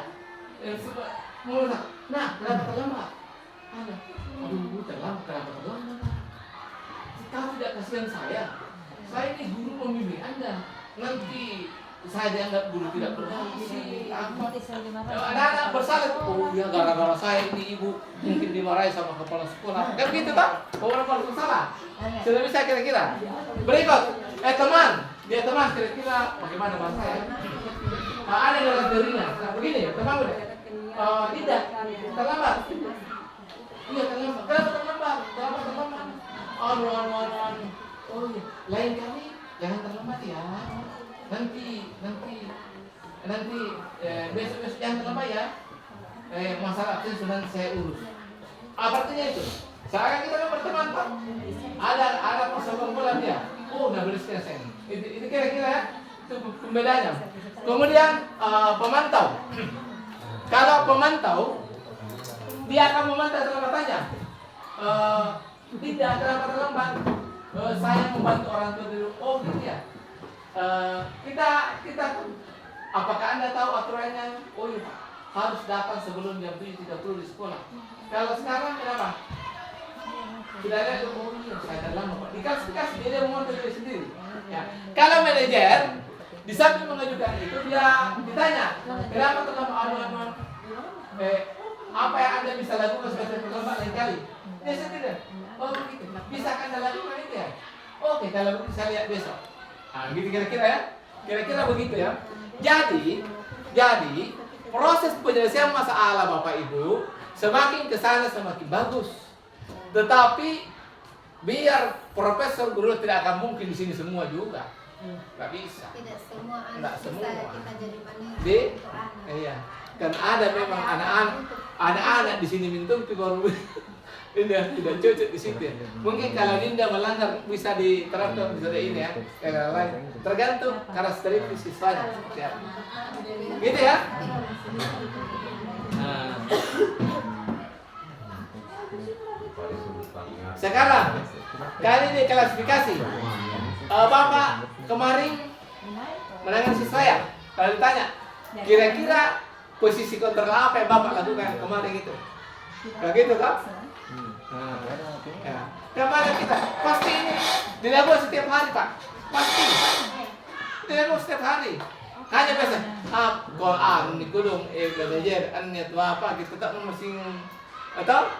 Nah, kenapa terlambat? Aduh, terlambat, kenapa terlambat? Kau tidak kasihan saya. Saya ini guru pembimbing Anda. Nanti saya dianggap guru tidak berfungsi. Ada anak bersalah. Oh ya, gara-gara saya ini ibu mungkin dimarahi sama kepala sekolah. Kan begitu tak? Kepala bersalah. Sudah bisa kira-kira. Berikut, dia teman kira-kira bagaimana bahasa ya? Ada dalam teorinya. Nah, begini, teman udah. Tidak, terlambat. Iya terlambat. Kenapa terlambat? Anu. Oh iya, lain kali jangan terlambat ya. Nanti besok jangan terlambat ya. Masalah absen sudah saya urus. Apa artinya itu? Sekarang kita kan berteman Pak. Ada persoalan dia. Oh, udah bereskan saya. Itu kira-kira ya. Itu pembedanya. Kemudian pemantau. Kalau pemantau, dia akan memantau terlambatannya. Tidak terlambat. Saya membantu orang tua dulu. Oh gitu ya. Kita apakah Anda tahu aturannya? Oh iya Pak, harus datang sebelum jam 7.30 di sekolah. Kalau sekarang kenapa? Tidak ada itu, oh iya, saya terlambat Pak. Dikasih dia memantau diri sendiri. Ya. Kalau manajer di samping mengajukan itu dia ditanya, kenapa terlambat? Apa yang Anda bisa lakukan supaya terlambat lain kali? Dia tidak. Oh begitu. Bisa Anda lakukan itu ya? Oke, kalau begitu saya lihat besok. Nah, gitu kira-kira ya. Kira-kira begitu ya. Jadi proses penyelesaian masalah Bapak Ibu semakin ke sana semakin bagus. Tetapi biar profesor guru tidak akan mungkin di sini semua juga. Nggak bisa. Tidak semua Nggak semua. kita jadi manajer untuk anak. Iya. Kan ada memang anak-anak di sini minum baru tidak cocok di situ. Mungkin kalau Dinda melanggar bisa diterapkan bisa ini ya. Kalau lain tergantung karakteristik siswanya. Ya. Gitu ya. Nah. Sekarang kali ini klasifikasi. Bapak kemarin menangani siswa ya. Kalau ditanya, kira-kira posisi kontrol apa yang Bapak lakukan kemarin itu? Begitu kan? Ya. Kemarin kita pasti ini dilakukan setiap hari Pak. Pasti dilakukan setiap hari. Hanya biasa. Kalau ini gulung belajar annya itu apa gitu tak masing atau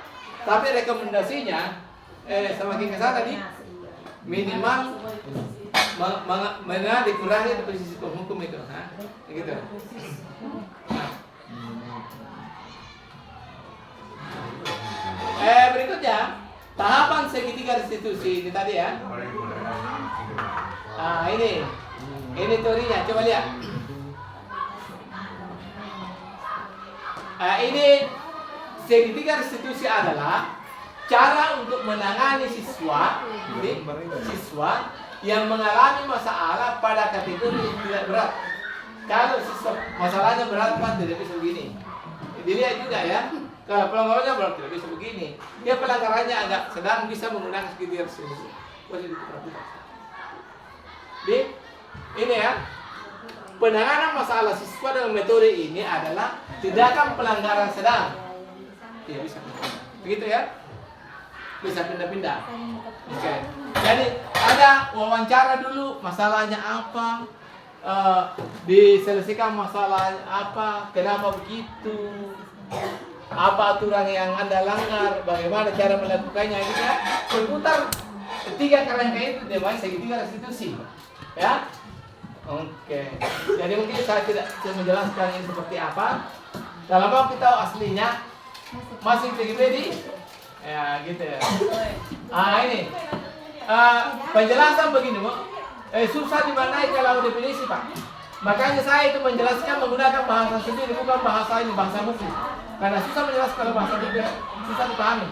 tapi rekomendasinya semakin ke sana nih minimal mana dikurangi posisi penghukum itu, gitu. segitiga restitusi ini tadi ya. Ini teorinya, coba lihat. Ini segitiga restitusi adalah cara untuk menangani siswa yang mengalami masalah pada kategori yang tidak berat. Kalau siswa masalahnya berat kan tidak bisa begini. Dilihat juga ya. Kalau pelanggarannya berat tidak bisa begini. Dia pelanggarannya agak sedang bisa menggunakan segitiga restitusi. Boleh diputar-putar. Ini ya. Penanganan masalah siswa dengan metode ini adalah tindakan pelanggaran sedang. Ya bisa. Begitu ya. Bisa pindah-pindah. Oke. Jadi ada wawancara dulu, masalahnya apa, diselesaikan masalahnya apa, kenapa begitu, apa aturan yang Anda langgar, bagaimana cara melakukannya, gitu ya. Berputar ketiga kerangka itu namanya segitiga restitusi, ya. Oke. Jadi mungkin saya tidak menjelaskan ini seperti apa. Dalam waktu kita tahu aslinya, masih PGPD. Ya gitu ya. Ini penjelasan begini, Bu. Susah dimaknai kalau definisi, Pak. Makanya saya itu menjelaskan menggunakan bahasa sendiri, bukan bahasa ini, bahasa buku. Karena susah menjelaskan kalau bahasa buku, susah dipahami.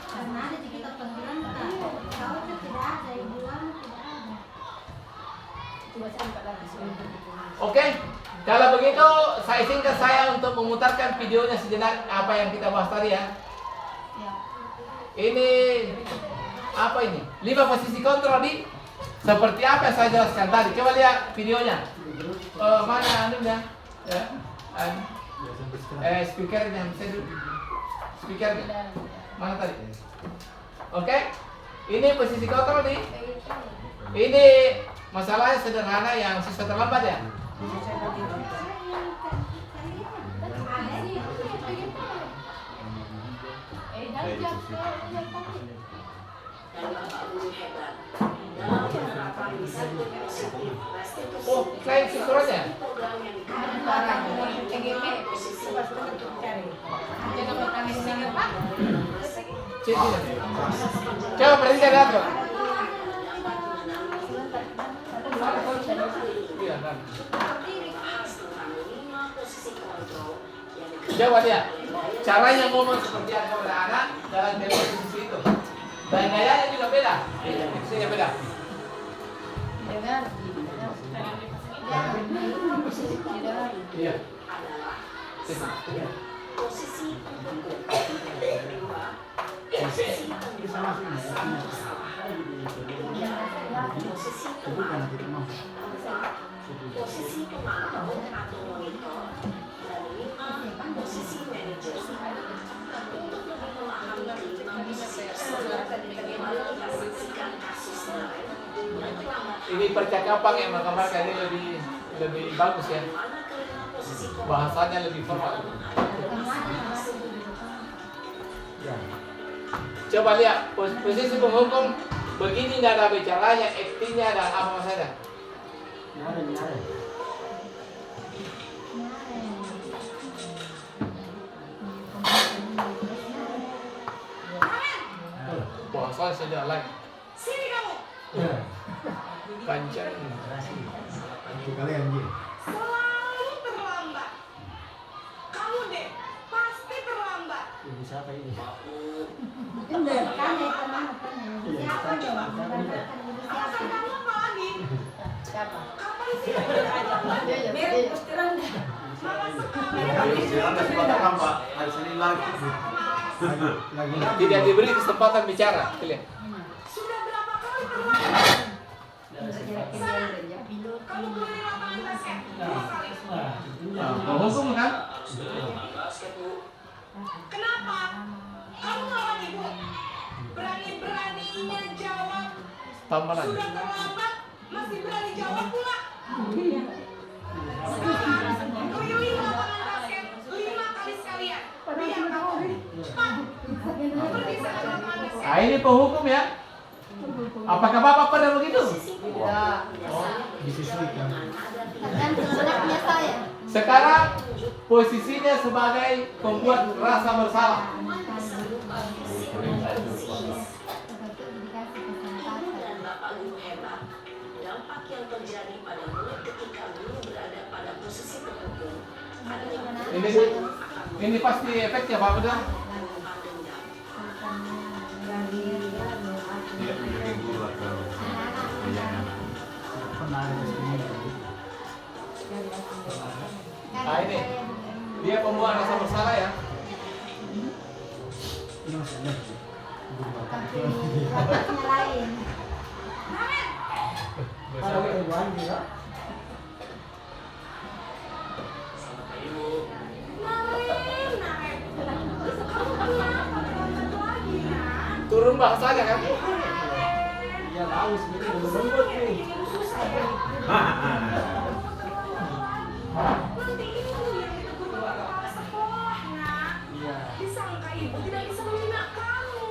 Karena ada di kitab panggilan kau itu tidak ada, ibuan tidak ada. Coba saya buka lagi. Oke. Kalau begitu, saya izinkan saya untuk memutarkan videonya sejenak apa yang kita bahas tadi ya. Ini apa ini? 5 posisi kontrol di seperti apa yang saya jelaskan tadi. Coba lihat videonya. Mana anunya? Speakernya, speakernya. Mana tadi? Oke. Ini posisi kontrol di. Ini masalahnya sederhana yang siswa terlambat ya. Oh, saya suratnya. Coba berhenti dari atas. Coba lihat caranya ngomong seperti apa pada anak dalam televisi itu, dan gayanya juga beda, instruksinya beda. Iya. Posisi pemantau atau monitor dan 5 posisi manajer untuk lebih memahami bagaimana menyaksikan kasus lain. Ini percakapan yang menggambarkan ini lebih bagus ya, bahasanya lebih formal. Coba lihat posisi penghukum begini, nada bicaranya, aktingnya dan apa saja. Bahasa sudah lain. Sini kamu. Panjang. Kalian ji. Selalu terlambat. Kamu deh pasti terlambat. Ibu siapa ini? Kan itu mana kan? Siapa dia? Alasan kamu apa lagi? Siapa? Kapan sih kamu Mirip posteran. Mama sekali. Anda sudah datang Pak, hari Senin lagi. Tidak diberi kesempatan bicara. Lihat. Sudah berapa kali terlambat? Kamu beli lapangan basket 2 kali. Penghukum kan? Kenapa? Kamu lawan ibu. Berani-beraninya jawab. Tambah lagi. Sudah terlambat, masih berani jawab pula. Kuyuin lapangan basket 5 kali sekalian. Biar kamu. Pak, pergi sana lapangan basket. Nah, ini penghukum ya. Apakah Bapak pernah begitu? Tidak. Disisihkan. Dan sebenarnya saya. Sekarang posisinya sebagai pembuat rasa bersalah. Dan Bapak Guru hebat, dampak yang terjadi pada mulut ketika guru berada pada posisi terhukum adalah Ini pasti efeknya Pak Bedah. menyimpan dendam. Dia menjadi guru atau Nah ini dia pembuat rasa bersalah ya. Tapi rapatnya lain. Turun bahasanya kan. Nanti ibu yang ditegur bapak kepala sekolah, nak. Disangka ibu tidak bisa membina kamu.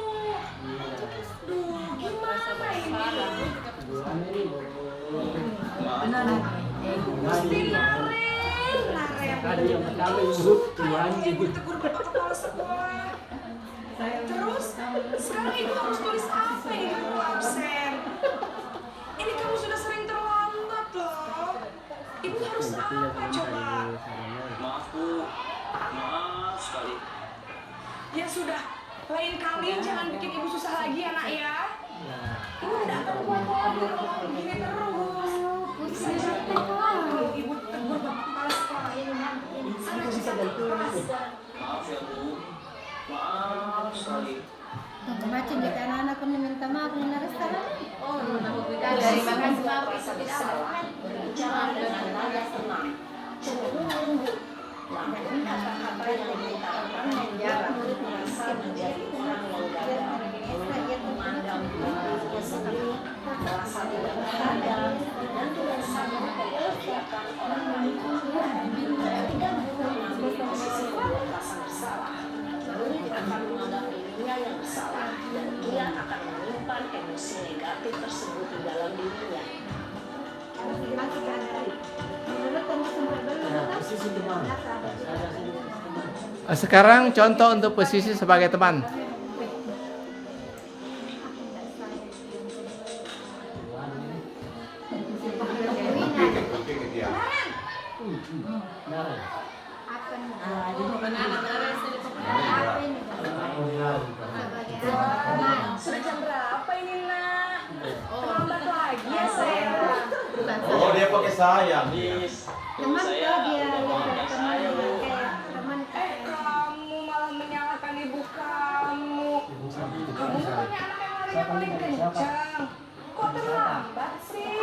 Duh, gimana ini? Mesti Naren. Ibu ditegur bapak kepala sekolah. Terus, sekarang ibu harus tulis apa ini di buku absen? Ini kamu sudah sering terlambat loh. Ibu harus apa coba? Maaf Bu, maaf sekali. Ya sudah, lain kali jangan bikin ibu susah lagi ya nak ya. Ibu tidak akan kuat di rumah begini terus. Bisa jadi kalau ibu tegur bapak kepala sekolah ini nanti. Sangat bisa keras. Maaf ya Bu, maaf sekali. Macam jika anak-anak pun minta maaf nih naras salah. Terima kasih merasa bersalah, berbicara dengan nada tenang, cenderung lembut. Namun kata-kata yang diutarakan membuat murid merasa menjadi orang yang gagal, memandang dirinya sendiri, merasa tidak berharga, dan tidak sanggup mengerjakan orang lain. Ketika guru mengambil posisi membuat rasa bersalah, murid akan menganggap dirinya yang bersalah dan ia akan menyimpan emosi negatif tersebut di dalam dirinya. Sekarang contoh untuk posisi sebagai teman. oke dia. Apa nih? Sudah jam berapa ini nak? Terlambat lagi ya saya. Oh dia pakai sayang. Please, Teman saya kok dia memaafkan saya Bu. kayak teman Kamu malah menyalahkan ibu kamu. Kamu bukannya anak yang larinya paling kencang. Kok terlambat sih?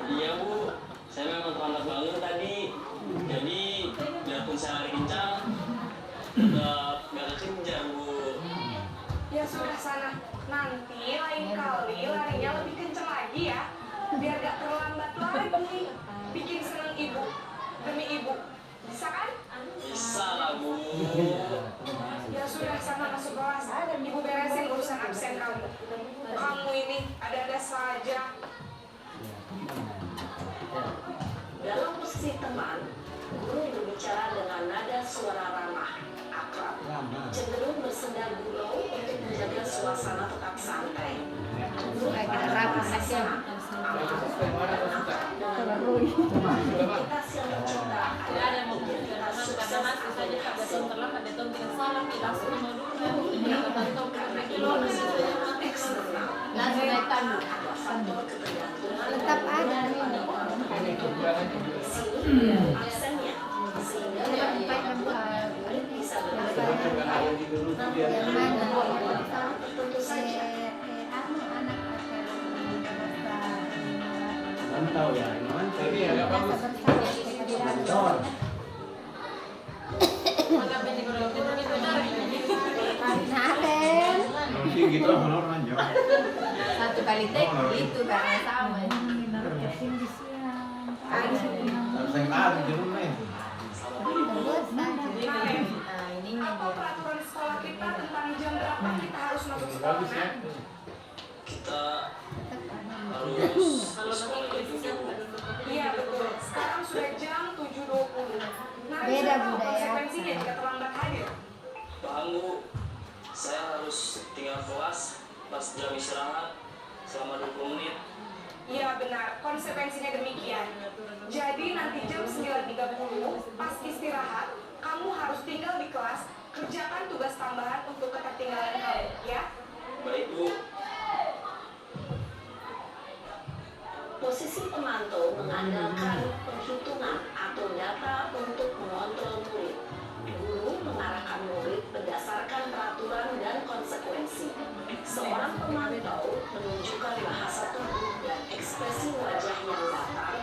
Iya Bu, saya memang terlambat bangun tadi. Jadi, biarpun saya lari kencang, tetap gak kekejar Bu. Ya sudah sana. Nanti lain kali larinya lebih kencang lagi ya. Biar gak terlambat lagi. Bikin senang ibu. Demi ibu. Bisa kan? Bisa lah Bu. Ya sudah sana masuk kelas. Ibu beresin urusan absen kamu. Kamu ini ada-ada saja. Dalam posisi teman, guru berbicara dengan nada suara ramah, akrab, cenderung bersenda gurau untuk menjaga suasana tetap santai. Guru akan merasa aman, aktivitas yang mencipta adalah aktivitas sukses atau berhasil. Karena ini bersifat eksternal, ada faktor ketergantungan tetap ada nih. absennya, sehingga murid bisa belajar Yang mana? tertentu saja. Anak Mantau ya, mantau. Ini agak bagus. Mantau. Naren. Nanti gitu honor lanjut. Satu kali take itu karena sama. Saya kali jeruk nih. Nah ininya Apa dia. peraturan sekolah kita tentang jam berapa kita harus masuk sekolah? Bagus ya. Kita harus Kalau sekolah itu Iya betul. Sekarang sudah jam 7.20. tahu konsekuensinya jika terlambat hadir? Paham Bu, saya harus tinggal kelas pas jam istirahat selama 20 menit. Iya benar, konsekuensinya demikian. Jadi nanti jam 9.30 pas istirahat, kamu harus tinggal di kelas, kerjakan tugas tambahan untuk ketertinggalan kamu, ya? Baik Bu. Posisi pemantau mengandalkan perhitungan atau data untuk mengontrol murid. Guru mengarahkan murid berdasarkan peraturan dan konsekuensi. Seorang pemantau menunjukkan bahasa tubuh dan ekspresi wajah yang datar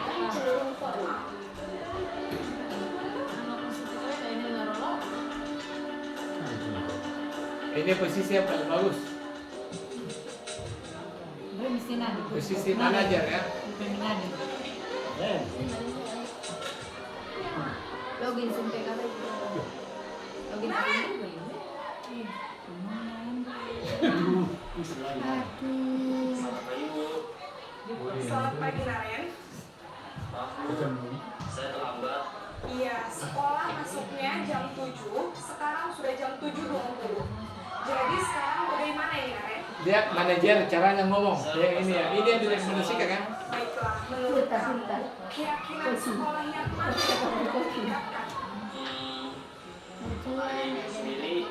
dan cenderung formal. Ini posisi yang paling bagus. Posisi manajer ya. Login sampai kata itu. Login Selamat pagi Bu. Selamat pagi Naren. Maaf Bu, saya terlambat. Iya, sekolah masuknya jam 7, sekarang sudah jam 7.20. Jadi sekarang bagaimana ini Naren? Dia manajer caranya ngomong. Dia ini ya. Ini yang direkomendasikan kan? Baiklah, menurut kamu, keyakinan sekolah yang mana yang perlu ditingkatkan? Diri sendiri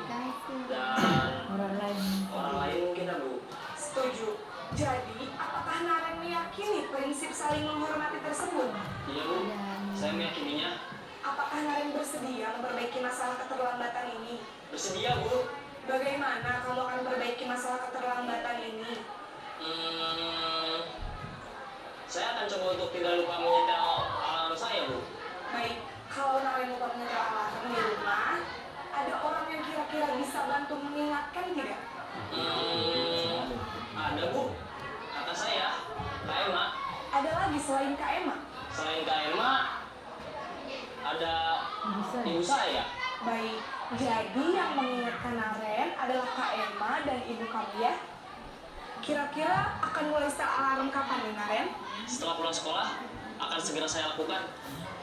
dan orang lain mungkin ya Bu. Setuju. Jadi, apakah Naren meyakini prinsip saling menghormati tersebut? Iya Bu, saya meyakininya. Apakah Naren bersedia memperbaiki masalah keterlambatan ini? Bersedia Bu. Bagaimana kamu akan memperbaiki masalah keterlambatan ini? Saya akan coba untuk tidak lupa menyetel alarm saya Bu. Baik, kalau Naren lupa menyetel alarm di rumah, ada orang yang kira-kira bisa bantu mengingatkan tidak? Ada Bu, kata saya, Kak Emma. Ada lagi selain Kak Emma? Selain Kak Emma, ada ibu saya. Baik, jadi yang mengingatkan Naren adalah Kak Emma dan ibu kamu ya? Kira-kira akan mulai setel alarm kapan nih Naren? Setelah pulang sekolah, akan segera saya lakukan.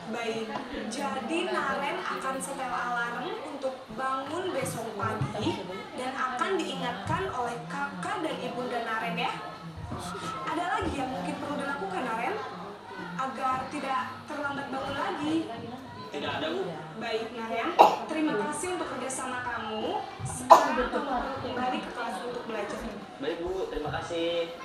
Baik, jadi Naren akan setel alarm untuk bangun besok pagi dan akan diingatkan oleh kakak dan ibunda Naren ya. Ada lagi yang mungkin perlu dilakukan Naren agar tidak terlambat bangun lagi. Tidak ada Bu. Baik Naren, terima kasih untuk kerjasama kamu. Sekarang kamu perlu kembali ke kelas untuk belajar. Baik Bu, terima kasih.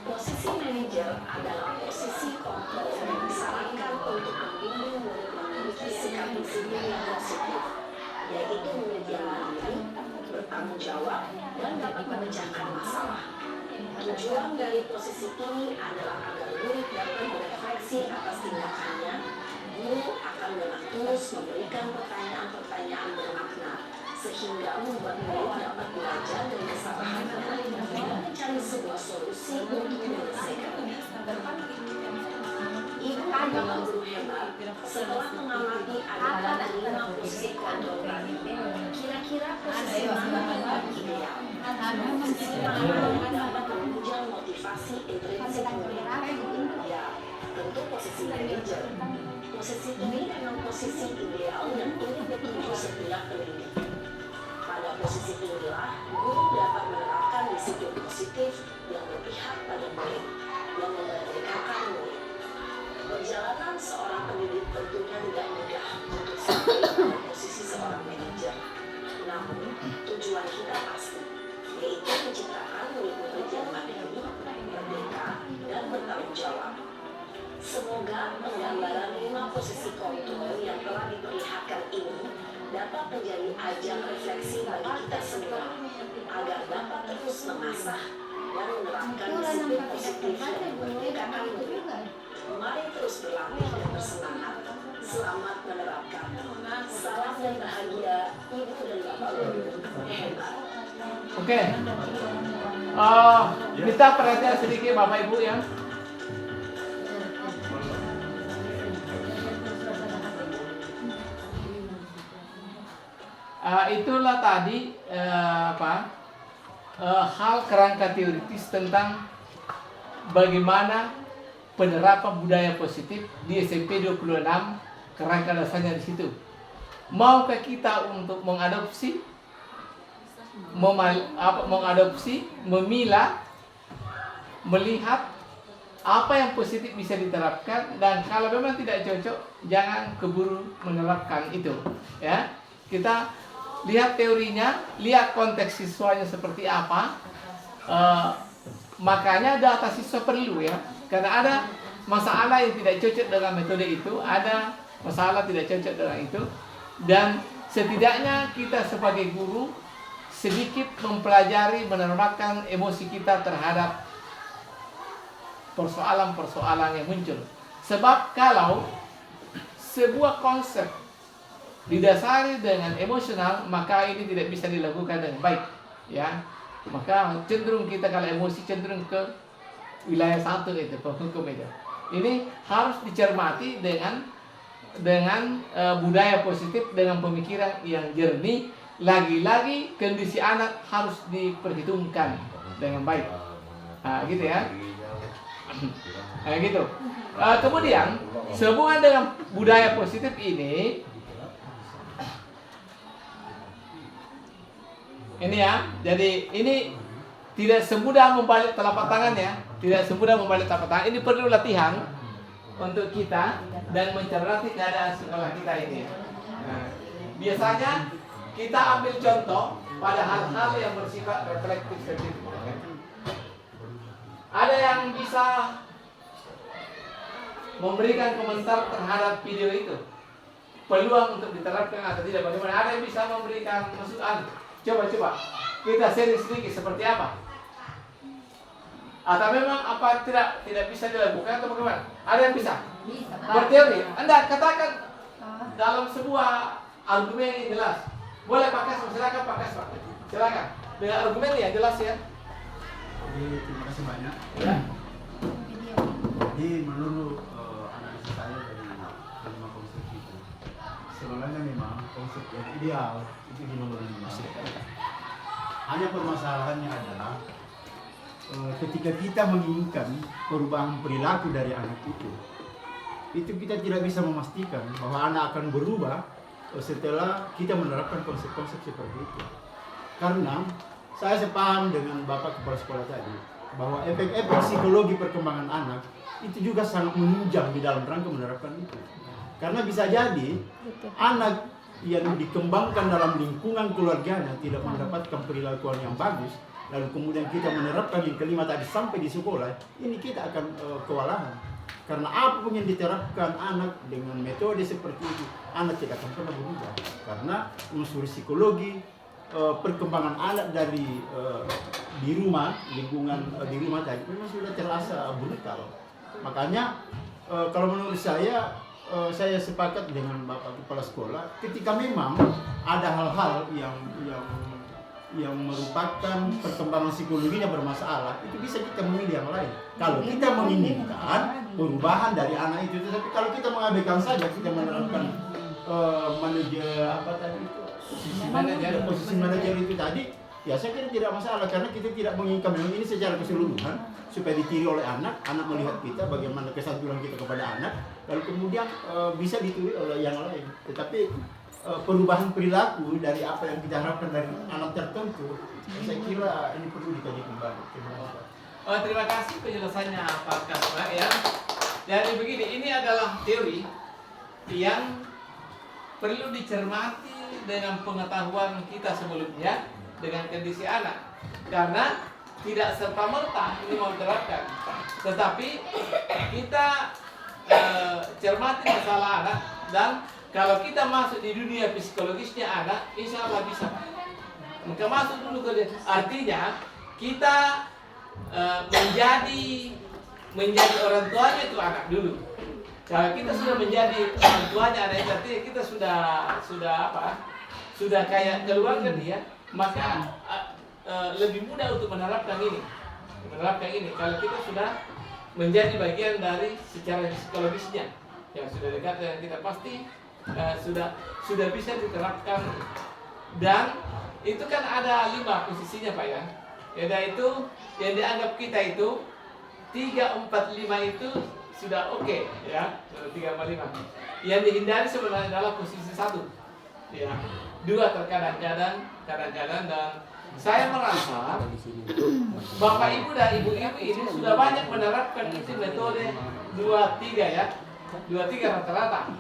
Posisi manajer adalah posisi kontrol yang disarankan untuk membimbing murid memiliki sikap disiplin yang positif, yaitu murid yang mandiri, bertanggung jawab, dan dapat memecahkan masalah. Tujuan dari posisi ini adalah agar murid dapat berefleksi atas tindakannya. Guru akan dengan tulus memberikan pertanyaan-pertanyaan bermakna, sehingga membuat murid dapat belajar dari kesalahannya dan mencari sebuah solusi untuk menyelesaikannya. Ibu adalah guru hebat. Setelah mengamati ada 5 posisi kontrol tadi, kira-kira posisi mana yang paling ideal? Posisi mana yang dapat menunjang motivasi intrinsik murid? Ya, tentu posisi manajer. Posisi ini memang posisi ideal yang ingin dituju setiap pendidik. Pada posisi inilah, guru dapat menerapkan disiplin positif yang berpihak pada murid, yang memerdekakan murid. Perjalanan seorang pendidik tentunya tidak mudah untuk sampai pada posisi seorang manajer. Namun, tujuan kita pasti, yaitu menciptakan murid-murid yang mandiri, merdeka, dan bertanggung jawab. Semoga penggambaran 5 posisi kontrol yang telah diperlihatkan ini dapat menjadi ajang refleksi bagi kita semua, agar dapat terus mengasah dan menerapkan disiplin positif yang memerdekakan murid. Mari terus berlatih dan bersemangat. Selamat menerapkan. Salam dan bahagia, Ibu dan Bapak Guru. Hebat. Oke. Minta perhatian sedikit Bapak Ibu ya. Itulah tadi hal kerangka teoritis tentang bagaimana penerapan budaya positif di SMP 26 kerangka dasarnya di situ. Maukah kita untuk mengadopsi, mengadopsi, memilah, melihat apa yang positif bisa diterapkan, dan kalau memang tidak cocok jangan keburu menerapkan itu. Ya, kita lihat teorinya, lihat konteks siswanya seperti apa. Makanya data siswa perlu ya, karena ada masalah yang tidak cocok dengan metode itu, ada masalah tidak cocok dengan itu, dan setidaknya kita sebagai guru sedikit mempelajari, menerapkan emosi kita terhadap persoalan-persoalan yang muncul. Sebab kalau sebuah konsep didasari dengan emosional, maka ini tidak bisa dilakukan dengan baik, ya. Maka cenderung kita kalau emosi cenderung ke wilayah satu itu, penghukum itu. Ini harus dicermati dengan budaya positif, dengan pemikiran yang jernih. Lagi-lagi kondisi anak harus diperhitungkan dengan baik. Nah, gitu ya. Nah, gitu. Kemudian sehubungan dengan budaya positif ini ya, jadi ini tidak semudah membalik telapak tangan ya, tidak semudah membalik telapak tangan. Ini perlu latihan untuk kita dan mencermati keadaan sekolah kita ini. Nah, biasanya kita ambil contoh pada hal-hal yang bersifat reflektif seperti itu. Ada yang bisa memberikan komentar terhadap video itu, peluang untuk diterapkan atau tidak, bagaimana? Ada yang bisa memberikan masukan. Coba kita sharing sedikit seperti apa. Atau memang apa tidak bisa dilakukan atau bagaimana? Ada yang bisa? Berteori. Anda katakan dalam sebuah argumen yang jelas. Boleh pakai, silakan pakai, silakan. Dengan argumen yang jelas ya. Jadi terima kasih banyak. Ya. Jadi menurut analisa saya dari kelima konsep itu, sebenarnya memang konsep yang ideal itu di nomor 5. Hanya permasalahannya adalah ketika kita menginginkan perubahan perilaku dari anak itu kita tidak bisa memastikan bahwa anak akan berubah setelah kita menerapkan konsep-konsep seperti itu. Karena saya sepaham dengan Bapak Kepala Sekolah tadi bahwa efek-efek psikologi perkembangan anak itu juga sangat menunjang di dalam rangka menerapkan itu. Karena bisa jadi anak yang dikembangkan dalam lingkungan keluarganya tidak mendapatkan perilakuan yang bagus, lalu kemudian kita menerapkan yang kelima tadi sampai di sekolah, ini kita akan kewalahan. Karena apapun yang diterapkan anak dengan metode seperti itu, anak tidak akan pernah berubah. Karena unsur psikologi perkembangan anak dari di rumah, lingkungan di rumah tadi memang sudah terasa brutal. Makanya kalau menurut saya sepakat dengan Bapak Kepala Sekolah, ketika memang ada hal-hal yang merupakan perkembangan psikologinya bermasalah, itu bisa kita memilih yang lain. Kalau kita menginginkan perubahan dari anak itu, tapi kalau kita mengabaikan saja, kita menerapkan posisi manajer itu tadi, ya saya kira tidak masalah, karena kita tidak menginginkan memang ini secara keseluruhan supaya ditiru oleh anak melihat kita bagaimana kesantunan kita kepada anak, lalu kemudian bisa ditiru oleh yang lain. Tetapi perubahan perilaku dari apa yang kita harapkan dari anak tertentu, saya kira ini perlu dikaji kembali. Terima kasih penjelasannya Pak Kasra ya. Jadi begini, ini adalah teori yang perlu dicermati dengan pengetahuan kita sebelumnya dengan kondisi anak, karena tidak serta-merta ini mau diterapkan, tetapi kita cermati masalah anak, dan kalau kita masuk di dunia psikologisnya anak, insya Allah bisa. Maka masuk dulu ke dia. Artinya kita menjadi orang tuanya itu anak dulu. Kalau kita sudah menjadi orang tuanya anak itu, artinya kita sudah kayak keluarga dia, maka lebih mudah untuk menerapkan ini. Kalau kita sudah menjadi bagian dari secara psikologisnya, yang sudah dekat dengan kita, pasti sudah bisa diterapkan. Dan itu kan ada 5 posisinya Pak ya. Yaitu yang dianggap kita itu 3, 4, 5 itu sudah oke ya, sudah 3/5. Yang dihindari sebenarnya adalah posisi 1. Ya. 2 terkadang-kadang, dan saya merasa Bapak Ibu dan Ibu-ibu ini sudah banyak menerapkan itu metode 2-3 ya. 2-3 rata-rata.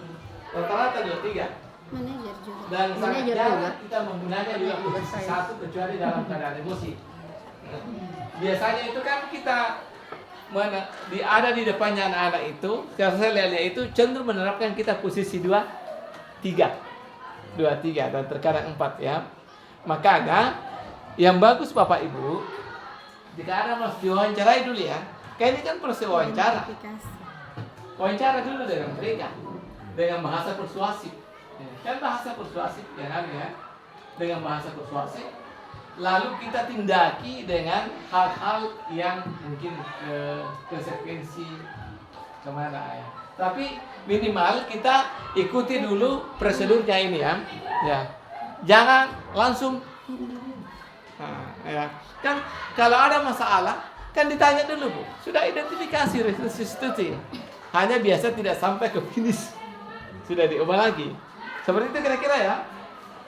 Rata-rata 2-3. Manajer juga. Dan sangat Manajer jarang juga. kita menggunanya juga posisi 1 kecuali dalam keadaan emosi. Biasanya itu kan kita ada di depannya anak-anak itu, kalau saya lihat itu cenderung menerapkan kita posisi 2-3 dan terkadang 4 ya. Makanya yang bagus Bapak Ibu, jika ada mas diwawancarai dulu ya. Kayak ini kan proses wawancara. Wawancara dulu dengan mereka dengan bahasa persuasif. Kan bahasa persuasif ya kan ya. Dengan bahasa persuasif. Lalu kita tindaki dengan hal-hal yang mungkin konsekuensi kemana ya. Tapi minimal kita ikuti dulu prosedurnya ini ya. Ya. Jangan langsung ya. Kan kalau ada masalah kan ditanya dulu Bu. Sudah identifikasi restitusi. Hanya biasa tidak sampai ke finish. Sudah diubah lagi. Seperti itu kira-kira ya.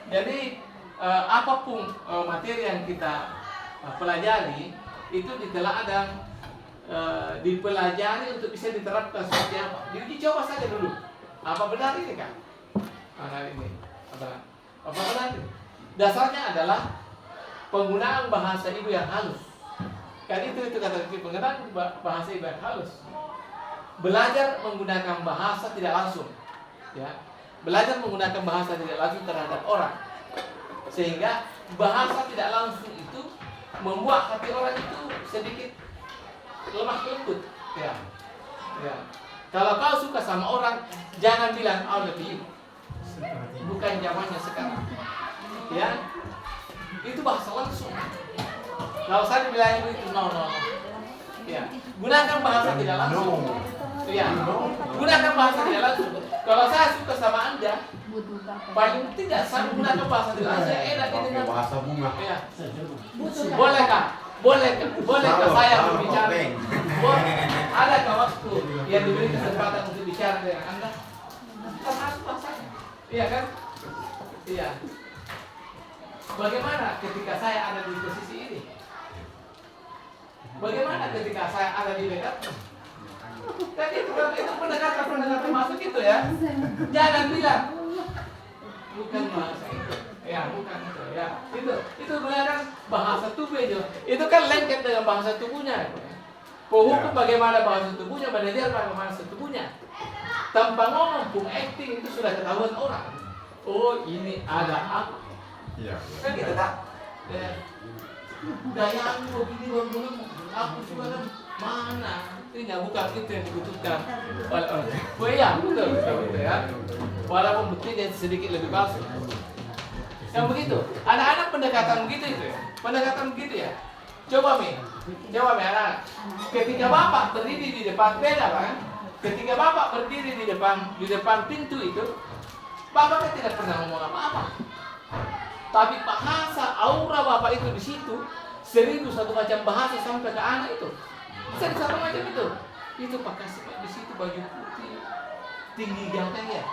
Jadi apapun materi yang kita pelajari itu diteladan, dipelajari untuk bisa diterapkan seperti apa. Diuji coba saja dulu. Apa benar ini kan? Ini apa benar ini? Dasarnya adalah penggunaan bahasa ibu yang halus. Kan itu kata penggunaan bahasa ibu yang halus. Belajar menggunakan bahasa tidak langsung, ya. Belajar menggunakan bahasa tidak langsung terhadap orang, sehingga bahasa tidak langsung itu membuat hati orang itu sedikit lemah lembut, ya. Ya. Kalau kau suka sama orang, jangan bilang lebih, bukan zamannya sekarang, ya. Itu bahasa langsung. Kalau saya bilang itu no. Ya. Gunakan bahasa tidak langsung. Ya. Gunakan bahasa tidak langsung. Kalau saya suka sama Anda, paling tidak saya menggunakan bahasa tidak langsung. Enak dengan bahasa bunga. Ya. Bolehkah saya berbicara? Adakah waktu yang diberi kesempatan untuk bicara dengan Anda? Termasuk bahasanya. Iya kan? Iya. Bagaimana ketika saya ada di posisi ini? Bagaimana ketika saya ada di dekatmu? Kan itu pendekatan masuk itu ya. Jangan bilang bukan bahasa itu. Ya, bukan itu. Ya, itu benar bahasa tubuh itu. Itu kan lengkap dengan bahasa tubuhnya. Hukum bagaimana bahasa tubuhnya, belajar bagaimana bahasa tubuhnya. Tanpa ngomong pun acting itu sudah ketahuan orang. Oh, ini ada apa? Iya. Kan gitu kan? Ya. Gayamu begini aku juga kan mana? Ini bukan itu yang dibutuhkan oleh orang. Oh iya, betul ya. Walaupun buktinya sedikit lebih palsu. Yang begitu, anak-anak pendekatan begitu itu ya. Pendekatan begitu ya. Coba anak. Ketika bapak berdiri di depan beda kan? Ketika bapak berdiri di depan pintu itu, bapak kan tidak pernah ngomong apa-apa. Tapi bahasa aura bapak itu di situ 1.001 macam bahasa sampai ke anak itu. 1.001 macam itu. Itu pakai di situ baju putih, tinggi gagah ya.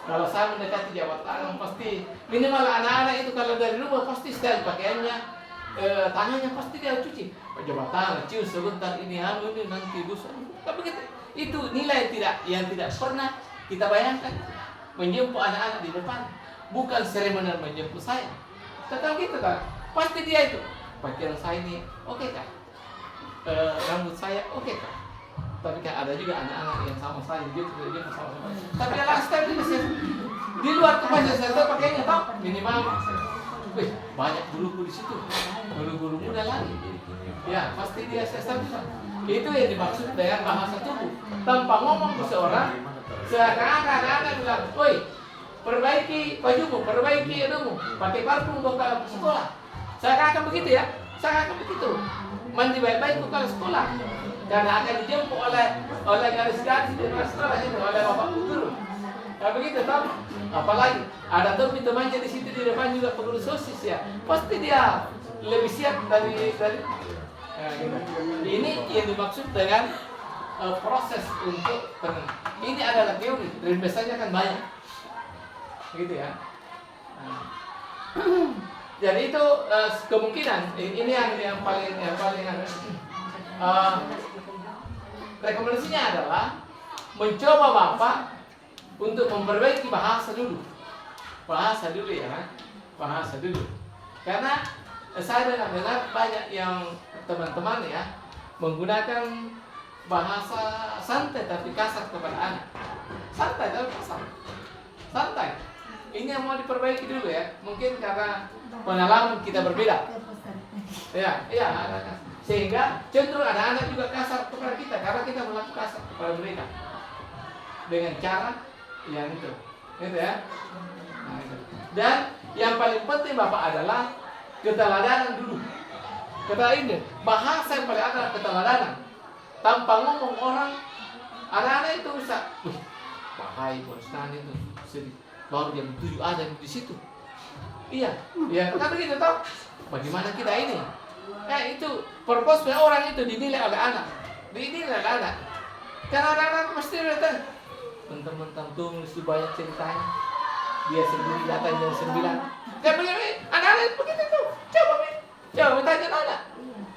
Kalau saya mendekati jabatan pasti minimal anak-anak itu kalau dari rumah pasti style pakaiannya, tangannya pasti dia cuci. Jabatan, cium sebentar ini nanti busuk. Tapi itu nilai yang tidak pernah kita bayangkan menjemput anak-anak di depan. Bukan seremonial menjemput saya. Tetap gitu kan. Pasti dia itu. Pakaian saya ini oke kan? Rambut saya oke kan? Tapi kan ada juga anak-anak yang sama saya dia sama. Tapi ya lifestyle ini di luar tuh pasti saya pakainya tau minimal. Wih, banyak guru-guru di situ. Guru-guru muda lagi. Ya, pasti dia saya itu yang dimaksud dengan bahasa tubuh. Tanpa ngomong ke seorang, seakan-akan anak bilang, "Woi, perbaiki bajumu, perbaiki hidungmu, pakai parfum kau kalau ke sekolah." Saya akan begitu ya, saya akan begitu. Mandi baik-baik kau kalau sekolah, karena akan dijemput oleh garis-garis di luar sekolah itu, oleh bapak guru. Nah begitu tahu. Apalagi ada teman-temannya di situ di depan juga pengurus sosis ya, pasti dia lebih siap dari. Nah, gitu. Ini yang dimaksud dengan proses untuk ini adalah teori, dan biasanya kan banyak, gitu ya. Nah, jadi itu kemungkinan ini yang paling rekomendasinya adalah mencoba Bapak untuk memperbaiki bahasa dulu ya, bahasa dulu. Karena saya dengar banyak yang teman-teman ya menggunakan bahasa santai tapi kasar kepada anak. Santai tapi kasar. Santai. Ini yang mau diperbaiki dulu ya. Mungkin karena pengalaman kita berbeda. Ya, sehingga cenderung anak-anak juga kasar kepada kita karena kita melakukan kasar kepada mereka dengan cara yang itu ya. Nah, itu. Dan yang paling penting Bapak adalah keteladanan dulu. Keteladanan, bahasa yang paling adalah keteladanan. Tanpa ngomong orang, anak-anak itu bisa, bahaya bos nani itu sedih. Baru jam 7 ada di situ. Iya, kan begitu toh. Bagaimana kita ini? Itu purpose orang itu dinilai oleh anak. Karena anak-anak mesti datang. Mentang-mentang tuh mesti banyak ceritanya. Dia sendiri datang jam 9. Kayak begini, anak-anak begitu tuh. Coba tanya anak.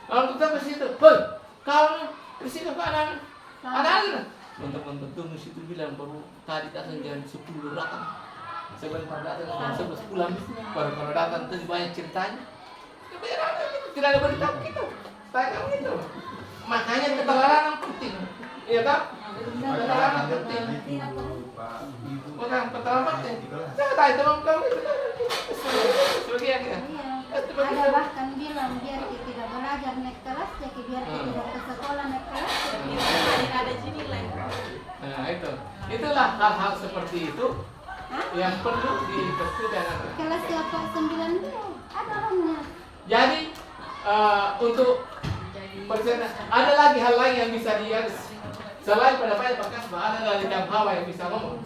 Kalau kita ke situ, "Hoi, kamu ke situ ke anak-anak." Mentang-mentang tuh mesti bilang baru tadi datang jam 10 datang. Sebentar datang jam 11 pulang. Baru kalau datang tuh banyak ceritanya. Tidak ada berita gitu. Tanya gitu. Makanya keteladanan penting. Iya tak? Keteladanan penting. Bukan keteladanan penting. Saya tanya teman kamu itu. Sebagian ya. Ada bahkan bilang biar kita tidak belajar naik kelas, jadi biar kita tidak ke sekolah naik kelas. Ada sini lah. Nah itu, itulah hal-hal seperti itu yang perlu diperhatikan. Kelas 9 itu ada orangnya. Jadi untuk percaya ada lagi hal lain yang bisa dia selain pendapat bekas, ada dari Kang Hawa yang bisa ngomong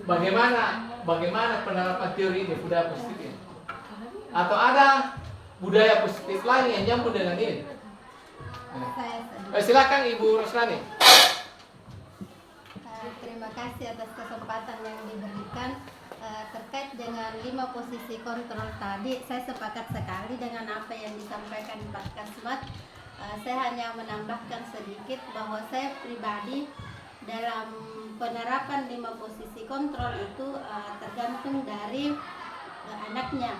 bagaimana penerapan teori ini budaya positif atau ada budaya positif lain yang nyambung dengan ini. Silakan Ibu Rosnani. Terima kasih atas kesempatan yang diberikan. Terkait dengan 5 posisi kontrol tadi, saya sepakat sekali dengan apa yang disampaikan Pak Kasmat. Saya hanya menambahkan sedikit bahwa saya pribadi dalam penerapan 5 posisi kontrol itu tergantung dari anaknya.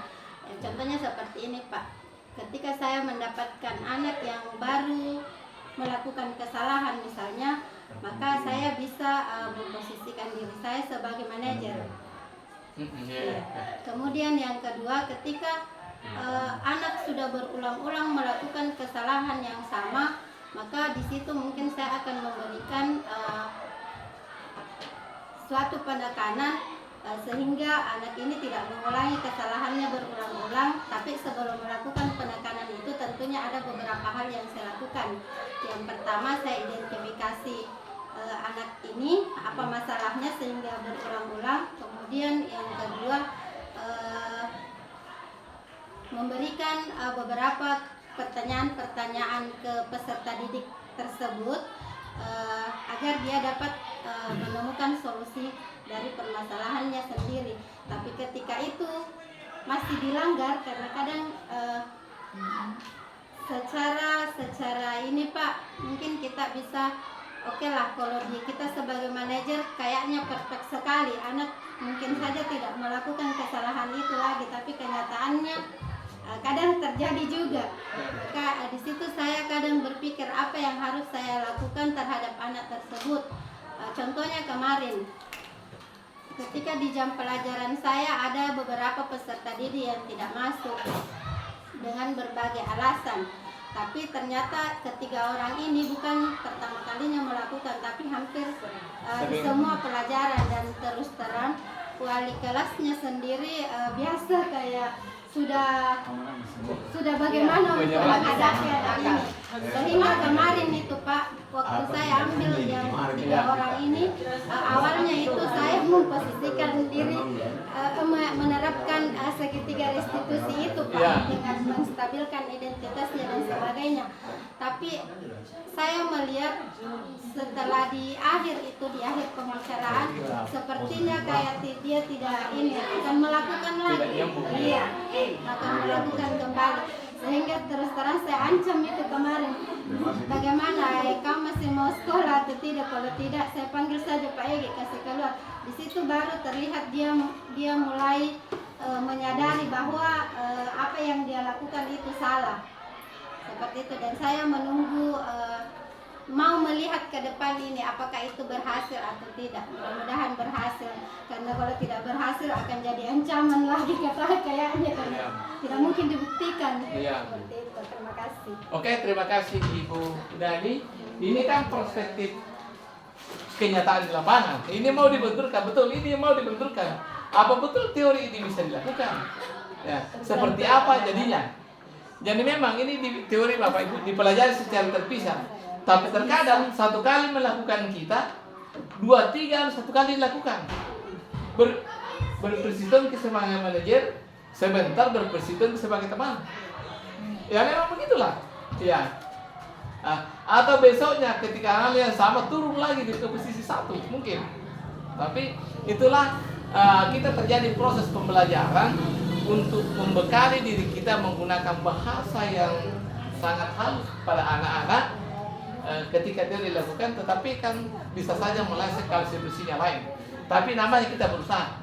Contohnya seperti ini Pak, ketika saya mendapatkan anak yang baru melakukan kesalahan misalnya, maka saya bisa memposisikan diri saya sebagai manajer. Kemudian yang kedua, ketika anak sudah berulang-ulang melakukan kesalahan yang sama, maka di situ mungkin saya akan memberikan suatu penekanan sehingga anak ini tidak mengulangi kesalahannya berulang-ulang. Tapi sebelum melakukan penekanan itu tentunya ada beberapa hal yang saya lakukan. Yang pertama, saya identifikasi anak ini apa masalahnya sehingga berulang-ulang. Kemudian yang kedua, memberikan beberapa pertanyaan-pertanyaan ke peserta didik tersebut agar dia dapat menemukan solusi dari permasalahannya sendiri. Tapi ketika itu masih dilanggar, karena kadang secara ini Pak, mungkin kita bisa oke lah, kalau kita sebagai manajer kayaknya perfect sekali, anak mungkin saja tidak melakukan kesalahan itu lagi, tapi kenyataannya kadang terjadi juga. Maka di situ saya kadang berpikir apa yang harus saya lakukan terhadap anak tersebut. Contohnya kemarin, ketika di jam pelajaran saya ada beberapa peserta didik yang tidak masuk dengan berbagai alasan. Tapi ternyata ketiga orang ini bukan pertama kalinya melakukan, tapi hampir semua pelajaran, dan terus terang wali kelasnya sendiri biasa kayak sudah bagaimana untuk menghadapi anak ini. Sehingga kemarin itu Pak, waktu saya ambil yang tiga orang ini, awalnya itu saya memposisikan diri menerapkan menerapkan segitiga restitusi itu Pak, Iya. dengan menstabilkan identitasnya dan sebagainya. Tapi saya melihat setelah di akhir pembicaraan, sepertinya kayak dia tidak ini akan melakukan lagi. Tidak nyambung. Iya, akan melakukan kembali. Sehingga terus terang saya ancam itu kemarin. Bagaimana kamu masih mau sekolah atau tidak? Kalau tidak, saya panggil saja Pak Egi kasih keluar. Di situ baru terlihat dia mulai menyadari bahwa apa yang dia lakukan itu salah. Seperti itu, dan saya menunggu mau melihat ke depan ini apakah itu berhasil atau tidak. Mudah-mudahan berhasil, karena kalau tidak berhasil akan jadi ancaman lagi kayaknya, karena tidak mungkin dibuktikan. Iya. Seperti itu. Terima kasih. Oke, terima kasih Ibu Dani. Ini kan perspektif kenyataan di lapangan. Ini mau dibenturkan, betul. Ini mau dibenturkan. Apa betul teori ini bisa dilakukan? Ya, seperti apa jadinya? Jadi memang ini di teori Bapak Ibu dipelajari secara terpisah. Tapi terkadang satu kali melakukan kita, 2, 3, satu kali dilakukan. Berpresiden sebagai manajer, sebentar berpresiden sebagai teman. Ya memang begitulah. Ya. Atau besoknya ketika hal yang sama turun lagi di posisi 1 mungkin. Tapi itulah kita terjadi proses pembelajaran untuk membekali diri kita menggunakan bahasa yang sangat halus pada anak-anak ketika dia dilakukan, tetapi kan bisa saja meleset kalau situasinya lain. Tapi namanya kita berusaha.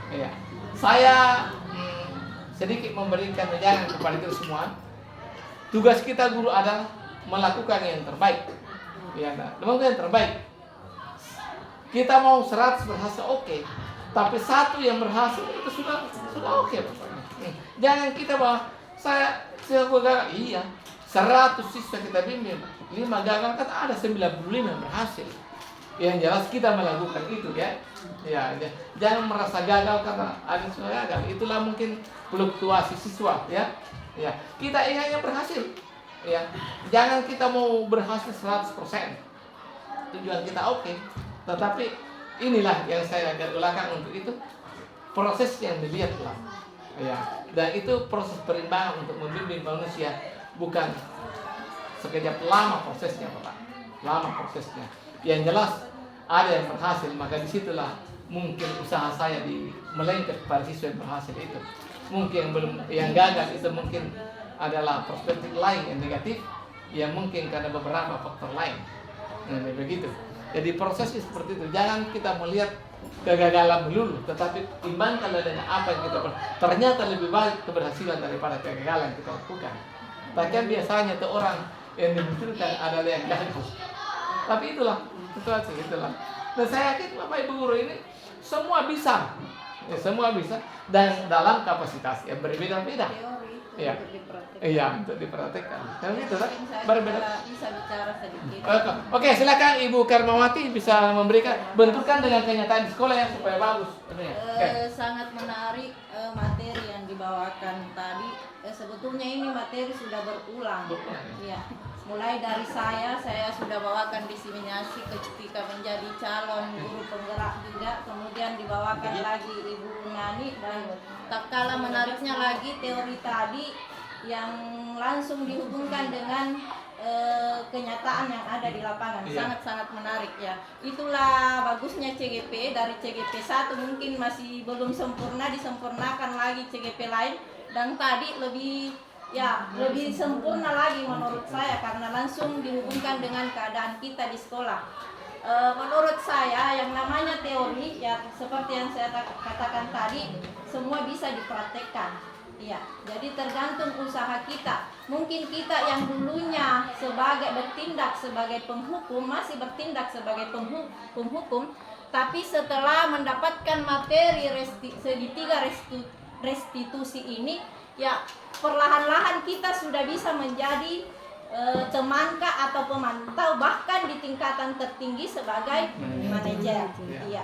Ya. Saya sedikit memberikan wejangan kepada kita semua. Tugas kita guru adalah melakukan yang terbaik. Ya, melakukan yang terbaik. Kita mau 100 berhasil oke. Tapi 1 yang berhasil itu sudah oke. Jangan kita bahwa saya gagal. Iya, 100 siswa kita bimbing, 5 gagal, kan ada 95 yang berhasil. Yang jelas kita melakukan itu ya. Ya, jangan merasa gagal karena ada siswa gagal. Itulah mungkin fluktuasi siswa ya. Ya, kita ingin yang berhasil. Ya, jangan kita mau berhasil 100%. Tujuan kita oke. Tetapi inilah yang saya agak ulangkan untuk itu, proses yang dilihatlah. Ya, dan itu proses perimbangan untuk membimbing manusia, bukan sekejap, lama prosesnya Bapak. Lama prosesnya. Yang jelas ada yang berhasil, maka disitulah mungkin usaha saya di melengket pada siswa yang berhasil itu. Mungkin yang gagal itu mungkin adalah perspektif lain yang negatif, yang mungkin karena beberapa faktor lain. Nah, begitu. Jadi prosesnya seperti itu. Jangan kita melihat kegagalan melulu, tetapi timbangkan dengan apa yang kita ternyata lebih baik keberhasilan daripada kegagalan yang kita lakukan. Bahkan biasanya tuh orang yang dimunculkan adalah yang gagal. Tapi itulah situasi itulah. Dan saya yakin Bapak Ibu guru ini semua bisa, ya, semua bisa, dan dalam kapasitas yang berbeda-beda. Iya. Iya, untuk diperhatikan. Kan itu kan berbeda. Bisa bicara sedikit. Oke, silakan Ibu Karmawati bisa memberikan bentukan dengan kenyataan di sekolah ya supaya bagus. Sangat menarik materi yang dibawakan tadi. Sebetulnya ini materi sudah berulang. Ya. Mulai dari saya sudah bawakan diseminasi ketika menjadi calon guru penggerak juga, kemudian dibawakan lagi Ibu Nani, dan tak kalah menariknya lagi teori tadi yang langsung dihubungkan dengan kenyataan yang ada di lapangan. Sangat-sangat menarik ya. Itulah bagusnya CGP. Dari CGP 1 mungkin masih belum sempurna, disempurnakan lagi CGP lain, dan tadi lebih sempurna lagi menurut saya karena langsung dihubungkan dengan keadaan kita di sekolah. Menurut saya yang namanya teori ya seperti yang saya katakan tadi, semua bisa dipraktekkan. Ya, jadi tergantung usaha kita. Mungkin kita yang dulunya bertindak sebagai penghukum, masih bertindak sebagai penghukum, tapi setelah mendapatkan materi segitiga restitusi ini, ya perlahan-lahan kita sudah bisa menjadi temangka atau pemantau, bahkan di tingkatan tertinggi sebagai manajer. Iya.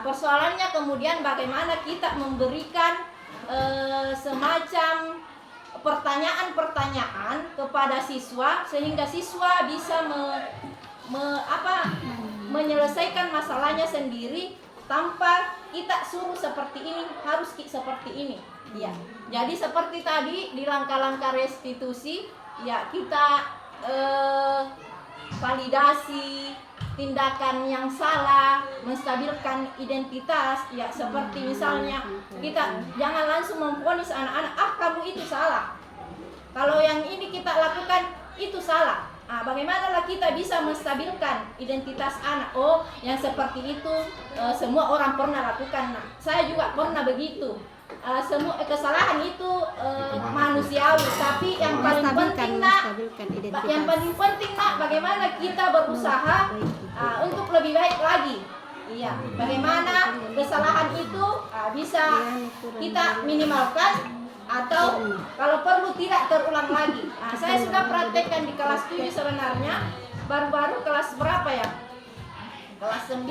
Persoalannya kemudian bagaimana kita memberikan semacam pertanyaan-pertanyaan kepada siswa sehingga siswa bisa menyelesaikan masalahnya sendiri tanpa kita suruh seperti ini, harus seperti ini. Ya, jadi seperti tadi di langkah-langkah restitusi, ya kita validasi tindakan yang salah, menstabilkan identitas, ya seperti misalnya kita jangan langsung memvonis anak-anak, kamu itu salah. Kalau yang ini kita lakukan itu salah. Bagaimana kita bisa menstabilkan identitas anak? Oh, yang seperti itu semua orang pernah lakukan. Nah, saya juga pernah begitu. Semua kesalahan itu manusiawi, tapi yang paling penting nak, bagaimana kita berusaha untuk lebih baik lagi. Iya, bagaimana kesalahan itu bisa kita minimalkan atau kalau perlu tidak terulang lagi. Saya sudah praktekkan di kelas 7 sebenarnya, baru-baru kelas berapa ya? Kelas 9.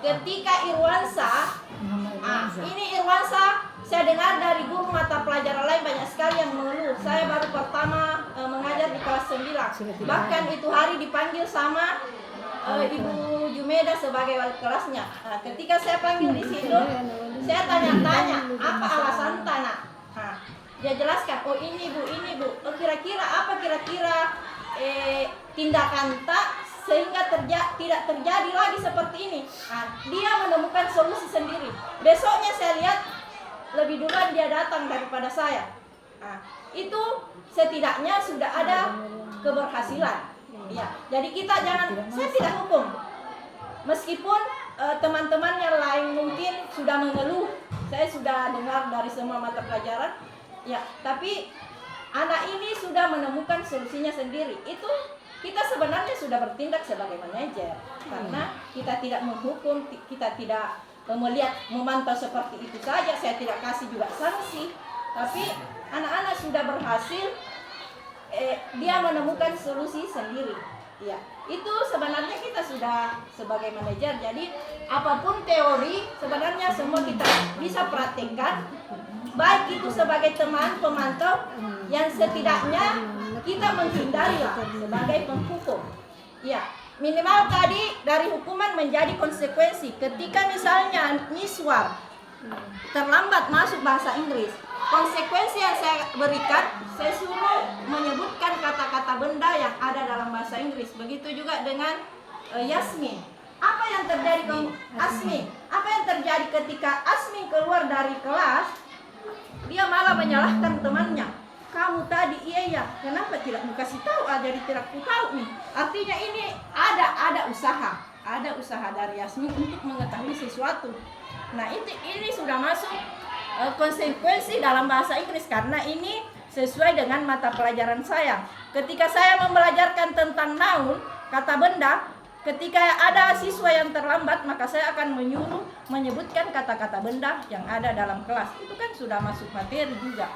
Ketika Irwansa, ini Irwansa, saya dengar dari guru mata pelajaran lain banyak sekali yang mengeluh. Saya baru pertama mengajar di kelas 9. Bahkan itu hari dipanggil sama Ibu Jumeda sebagai wali kelasnya. Ketika saya panggil di situ, saya tanya-tanya, apa alasan tanah? Dia jelaskan, oh ini bu, kira-kira apa kira-kira tindakan tak sehingga tidak terjadi lagi seperti ini. Dia menemukan solusi sendiri. Besoknya saya lihat lebih duluan dia datang daripada saya. Itu setidaknya sudah ada keberhasilan. Ya, jadi kita saya tidak hukum. Meskipun teman-teman yang lain mungkin sudah mengeluh, saya sudah dengar dari semua mata pelajaran, ya, tapi anak ini sudah menemukan solusinya sendiri. Itu kita sebenarnya sudah bertindak sebagai manajer, karena kita tidak menghukum, kita tidak melihat, memantau seperti itu saja. Saya tidak kasih juga sanksi, tapi anak-anak sudah berhasil, dia menemukan solusi sendiri. Ya, itu sebenarnya kita sudah sebagai manajer. Jadi apapun teori sebenarnya semua kita bisa praktekkan, baik itu sebagai teman pemantau yang setidaknya kita menghindari lah sebagai penghukum. Ya, minimal tadi dari hukuman menjadi konsekuensi. Ketika misalnya miswar terlambat masuk bahasa Inggris, konsekuensi yang saya berikan, saya suruh menyebutkan kata-kata benda yang ada dalam bahasa Inggris. Begitu juga dengan Yasmin. Apa yang terjadi ke Asmi? Apa yang terjadi ketika Asmi keluar dari kelas? Dia malah menyalahkan temannya. Kamu tadi iya, kenapa tidak mau kasih tahu? Jadi tidak tahu nih. Artinya ini ada usaha dari Yasmin untuk mengetahui sesuatu. Nah, ini sudah masuk konsekuensi dalam bahasa Inggris, karena ini sesuai dengan mata pelajaran saya. Ketika saya membelajarkan tentang noun, kata benda, ketika ada siswa yang terlambat, maka saya akan menyuruh menyebutkan kata-kata benda yang ada dalam kelas. Itu kan sudah masuk materi juga.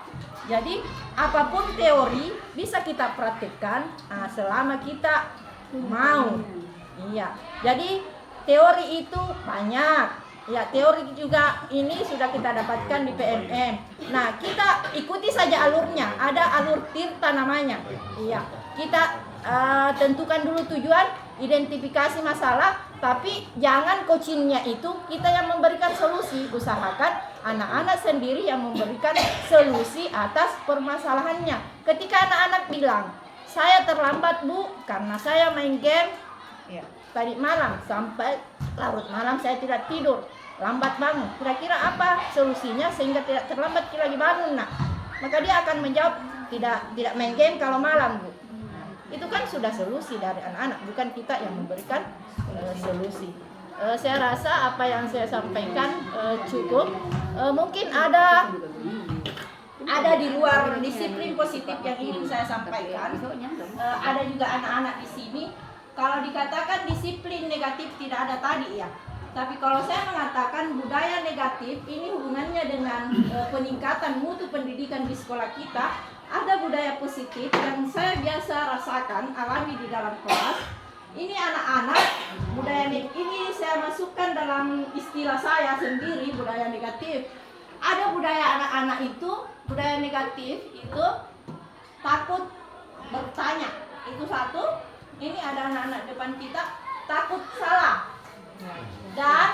Jadi apapun teori bisa kita praktekkan selama kita mau. Iya. Jadi teori itu banyak. Ya, teori juga ini sudah kita dapatkan di PNM. Nah, kita ikuti saja alurnya. Ada alur Tirta namanya. Iya, kita tentukan dulu tujuan, identifikasi masalah, tapi jangan coachingnya itu kita yang memberikan solusi. Usahakan anak-anak sendiri yang memberikan solusi atas permasalahannya. Ketika anak-anak bilang, saya terlambat bu, karena saya main game tadi malam sampai larut malam, saya tidak tidur, lambat bangun. Kira-kira apa solusinya sehingga tidak terlambat lagi bangun? Nah, maka dia akan menjawab tidak main game kalau malam bu. Itu kan sudah solusi dari anak-anak, bukan kita yang memberikan solusi. Saya rasa apa yang saya sampaikan cukup. Mungkin ada di luar disiplin positif yang ingin saya sampaikan. Ada juga anak-anak di sini. Kalau dikatakan disiplin negatif tidak ada tadi ya. Tapi kalau saya mengatakan budaya negatif ini hubungannya dengan peningkatan mutu pendidikan di sekolah kita, ada budaya positif yang saya biasa rasakan, alami di dalam kelas. Ini anak-anak, budaya ini saya masukkan dalam istilah saya sendiri, budaya negatif. Ada budaya anak-anak itu, budaya negatif itu takut bertanya. Itu satu. Ini ada anak-anak depan kita takut salah. Dan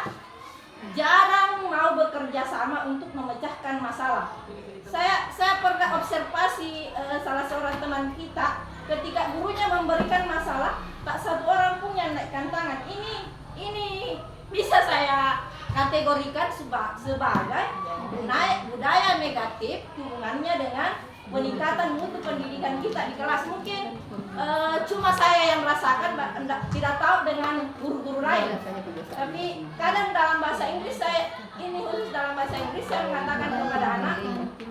jarang mau bekerja sama untuk memecahkan masalah. Saya pernah observasi salah seorang teman kita, ketika gurunya memberikan masalah, tak satu orang pun yang naikkan tangan. Ini bisa saya kategorikan sebagai budaya negatif hubungannya dengan peningkatan mutu pendidikan kita di kelas. Mungkin cuma saya yang merasakan, tidak tahu dengan guru-guru lain. Tapi kadang dalam bahasa Inggris khusus dalam bahasa Inggris saya mengatakan kepada anak,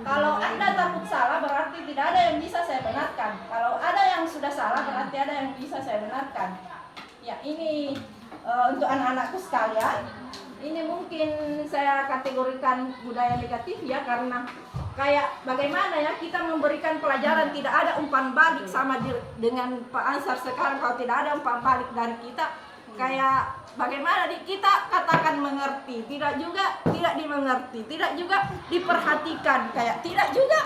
kalau Anda takut salah berarti tidak ada yang bisa saya benarkan. Kalau ada yang sudah salah berarti ada yang bisa saya benarkan. Ya, ini untuk anak-anakku sekalian, ini mungkin saya kategorikan budaya negatif ya, karena kayak bagaimana ya kita memberikan pelajaran tidak ada umpan balik sama dengan Pak Ansar sekarang. Kalau tidak ada umpan balik dari kita, kayak bagaimana kita katakan mengerti, tidak juga tidak dimengerti, tidak juga diperhatikan, kayak tidak juga.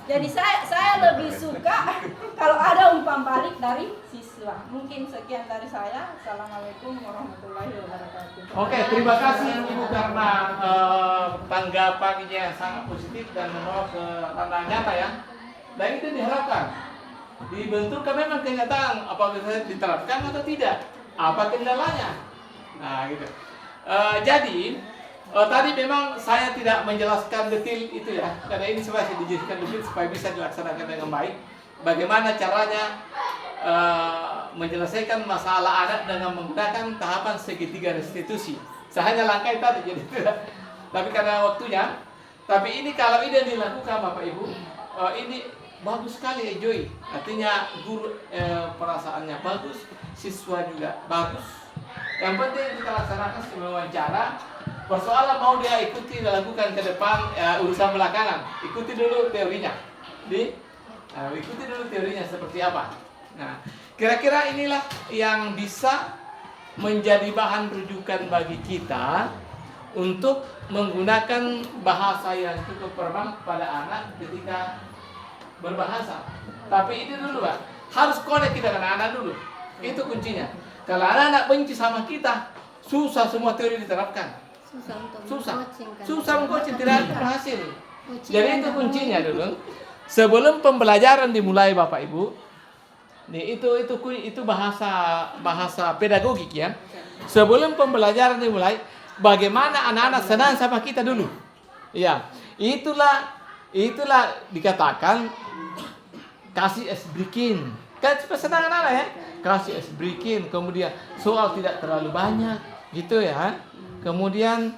Jadi saya lebih suka kalau ada umpan balik dari siswa. Mungkin sekian dari saya. Assalamualaikum warahmatullahi wabarakatuh. Oke, terima kasih Ibu karena tanggapannya yang sangat positif dan membawa ke ranah nyata ya. Dan itu diharapkan dibentukkan memang kenyataan apakah bisa diterapkan atau tidak, apa kendalanya. Nah gitu. Jadi tadi memang saya tidak menjelaskan detail itu ya, karena ini supaya dijelaskan detail supaya bisa dilaksanakan dengan baik. Bagaimana caranya menyelesaikan masalah adat dengan menggunakan tahapan segitiga restitusi. Saya hanya langkah tadi jadi tidak. Tapi karena waktunya, tapi ini kalau ini dilakukan Bapak Ibu, ini bagus sekali enjoy. Artinya guru perasaannya bagus, siswa juga bagus. Yang penting kita laksanakan sebagai wawancara. Persoalan mau dia ikuti dan lakukan ke depan urusan belakangan. Ikuti dulu teorinya. Ikuti dulu teorinya seperti apa. Nah, kira-kira inilah yang bisa menjadi bahan rujukan bagi kita untuk menggunakan bahasa yang cukup bermanfaat pada anak ketika berbahasa. Tapi itu dulu Pak, harus connect kita dengan anak dulu. Itu kuncinya. Kalau anak-anak benci sama kita, susah semua teori diterapkan. Susah mengcoaching, tidak berhasil. Jadi itu kuncinya dulu. Sebelum pembelajaran dimulai Bapak Ibu, nih itu bahasa pedagogik ya. Sebelum pembelajaran dimulai, bagaimana anak-anak senang sama kita dulu. Ya, itulah dikatakan kasih es breaking. Kan senang anak-anak ya. Kasih es breaking, kemudian soal tidak terlalu banyak, gitu ya. Kemudian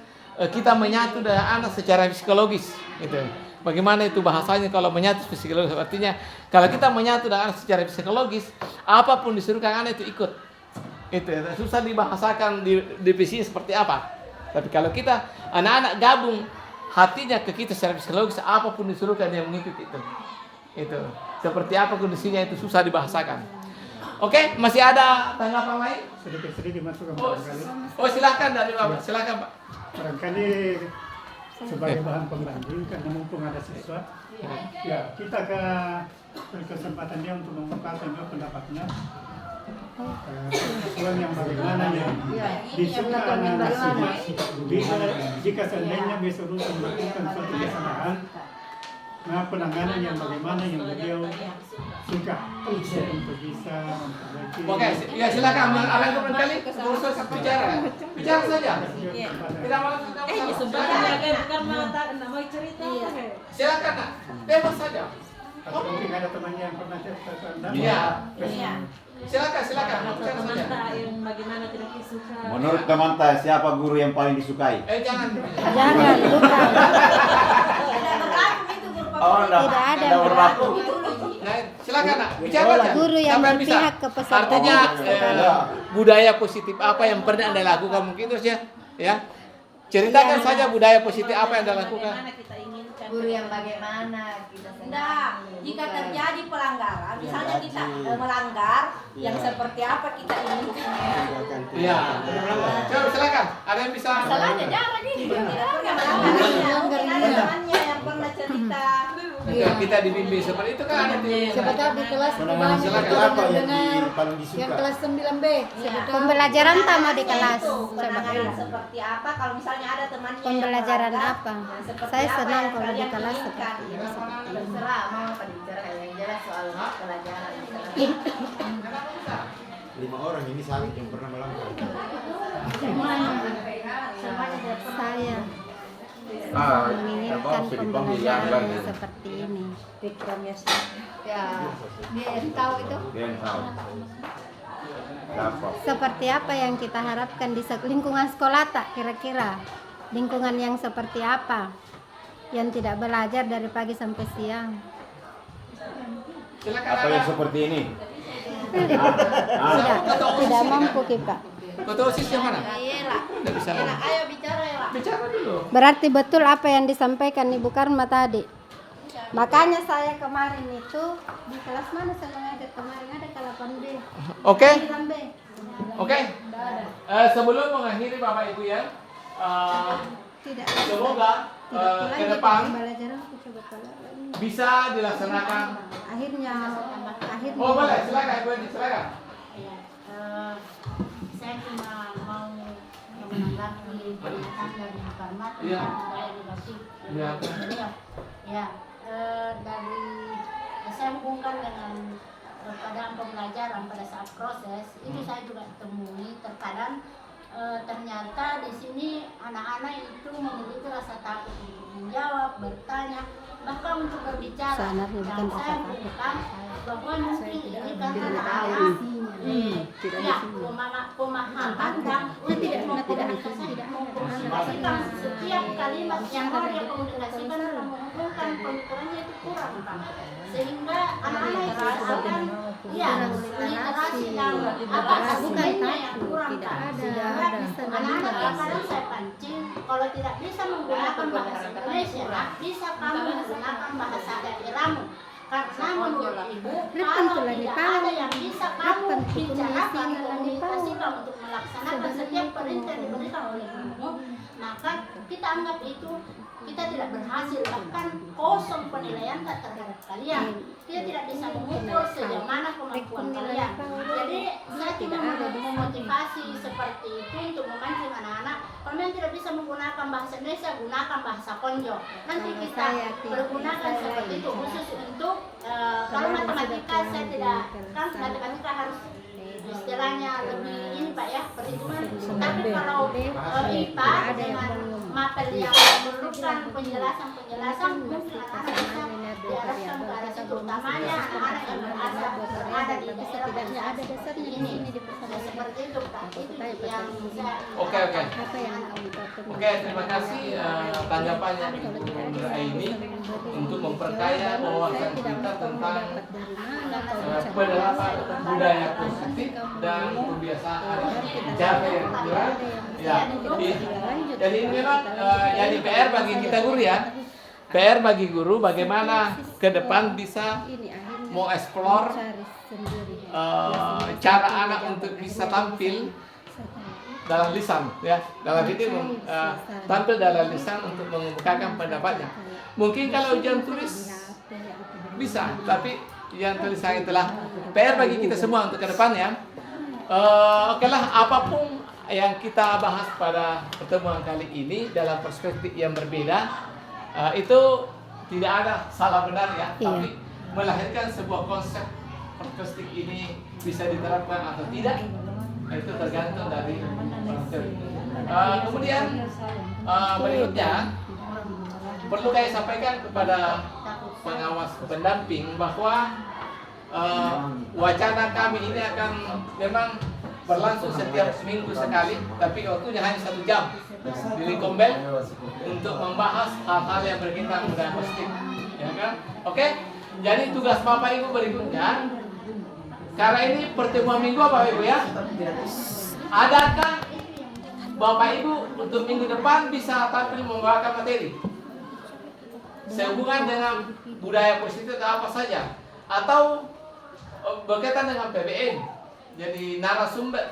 kita menyatu dengan anak secara psikologis, gitu. Bagaimana itu bahasanya kalau menyatu psikologis? Artinya kalau kita menyatu dengan anak secara psikologis, apapun disuruhkan anak itu ikut. Itu susah dibahasakan di definisinya seperti apa. Tapi kalau kita anak-anak gabung hatinya ke kita secara psikologis, apapun disuruhkan dia mengikuti itu. Itu seperti apa kondisinya itu susah dibahasakan. Oke, masih ada tanggapan lain? Sedikit masuk ke barangkali. Oh silakan dari Bapak, silakan Pak. Barangkali sebagai bahan pembanding karena mumpung ada siswa, ya kita berkesempatan dia untuk mengungkapkan pendapatnya. Sesuatu yang bagaimana yang disuka anak-anak jika seandainya besok Rusun melakukan suatu kesalahan, nah penanganan yang bagaimana yang beliau suka untuk bisa memperbaiki. Oke, ya silakan Alan kembali khusus bicara saja. Tidak malah bukan mau cerita. Silakan Nak, bebas saja. Atau mungkin ada temannya yang pernah cerita ke Anda. Iya. Silakan bicara saja. Yang bagaimana tidak disuka. Menurut teman saya siapa guru yang paling disukai? Jangan. bukan. Oh, Tidak ada yang berlaku. Nah, silakan Nak, bicara aja. Guru yang Sampai bisa. berpihak ke peserta Artinya didik. budaya positif apa yang pernah Anda lakukan mungkin terus ya. Ceritakan saja budaya positif apa yang Anda lakukan. Guru yang bagaimana kita Enggak, jika terjadi pelanggaran, misalnya kita melanggar, yang seperti apa kita inginkan. Iya. Coba silakan. Ada yang bisa? Masalahnya jarang ini. Tidak pernah melanggar. Mungkin ada temannya yang pernah cerita Jika kita dibimbing seperti itu kan ada Siapa tahu di kelas Penanganan banyak silakan kita apa yang dengar paling disuka? yang kelas 9B. Siapa tahu Pembelajaran sama di kelas. Penanganan seperti apa kalau misalnya ada temannya yang Pembelajaran olahraga, apa? seperti Saya apa senang yang kalau di kalian kelas inginkan? seperti ini. Terserah mau apa dibicarakan yang jelas soal pelajaran. 5 orang ini sakit yang pernah melakukan. Saya Ah, menginginkan pembelajaran yang seperti ini. ya dia tahu itu. Dia yang tahu. Apa? Seperti apa yang kita harapkan di lingkungan sekolah tak kira-kira? Lingkungan yang seperti apa? Yang tidak belajar dari pagi sampai siang. Silakan Apa yang seperti ini? Tidak mampu kita. Ketua OSIS yang mana? Tidak bisa. Ayo bicara ya. Bicara dulu. Berarti betul apa yang disampaikan Ibu Karma tadi. Makanya saya kemarin itu di kelas mana saya mengajar kemarin ada ke 8B. Oke. 9B. Oke. Sebelum mengakhiri Bapak Ibu ya, Tidak. semoga ke depan Pembelajaran aku coba lagi. bisa dilaksanakan. Akhirnya. Oh boleh, silakan Ibu Eni, silakan. Saya cuma mau menanggapi pernyataan dari Ibu Karma Iya. tentang edukasi. Iya. Ya, dari saya hubungkan dengan pada pembelajaran pada saat proses itu saya juga temui terkadang ternyata di sini anak-anak itu memiliki rasa takut untuk menjawab, bertanya, bahkan untuk berbicara. Sebenarnya Dan bukan rasa saya takut. bilang bahwa mungkin ini karena ada pemahaman dan untuk mengkomunikasikan setiap kalimat yang mau dia komunikasikan dalam mengumpulkan pemikirannya itu kurang, Pak. Sehingga anak-anak itu akan literasi dan apa aslinya yang kurang, Pak. Sehingga anak-anak kadang saya pancing kalau tidak bisa menggunakan bahasa Indonesia, bisa kamu menggunakan bahasa daerahmu. Karena menurut Ibu, kalau tidak ada yang bisa kamu bicarakan, komunikasikan untuk melaksanakan setiap perintah yang diberikan oleh Ibu, maka kita anggap itu kita tidak berhasil, bahkan kosong penilaian terhadap kalian. Kita tidak bisa mengukur sejauh mana kemampuan kalian. Jadi saya cuma memotivasi seperti itu untuk memancing anak-anak. Kalau memang tidak bisa menggunakan bahasa Indonesia, gunakan bahasa konjo. Nanti kita pergunakan seperti itu khusus untuk kalau matematika saya tidak, kan matematika harus istilahnya lebih ini Pak ya, perhitungan. Tapi kalau IPA dengan mapel yang memerlukan penjelasan mungkin anak-anak bisa diarahkan ke arah situ, utamanya anak-anak yang berada di daerah ada seperti ini. Seperti itu Pak, itu yang saya. Oke. Oke, terima kasih tanggapannya Ibu Aini untuk memperkaya wawasan kita tentang penerapan budaya positif dan kebiasaan cara yang kurang. Ya, jadi ini memang jadi PR bagi kita guru ya. PR bagi guru bagaimana ke depan bisa mau explore cara anak untuk bisa tampil dalam lisan ya, dalam ini tampil dalam lisan untuk mengemukakan pendapatnya. Mungkin kalau ujian tulis bisa, tapi ujian tulisan itulah PR bagi kita semua untuk ke depan ya. Oke lah, apapun yang kita bahas pada pertemuan kali ini dalam perspektif yang berbeda, itu tidak ada salah benar ya, tapi melahirkan sebuah konsep perspektif ini bisa diterapkan atau tidak, itu tergantung dari materi. Kemudian berikutnya perlu saya sampaikan kepada pengawas pendamping bahwa wacana kami ini akan memang berlangsung setiap minggu sekali, tapi waktunya hanya 1 jam di Lingkombel untuk membahas hal-hal yang berkaitan budaya positif, ya kan? Oke, jadi tugas Bapak Ibu berikutnya, karena ini pertemuan minggu Bapak Ibu ya, adakah Bapak Ibu untuk minggu depan bisa tampil membawakan materi sehubungan dengan budaya positif atau apa saja, atau berkaitan dengan PBN? Jadi narasumber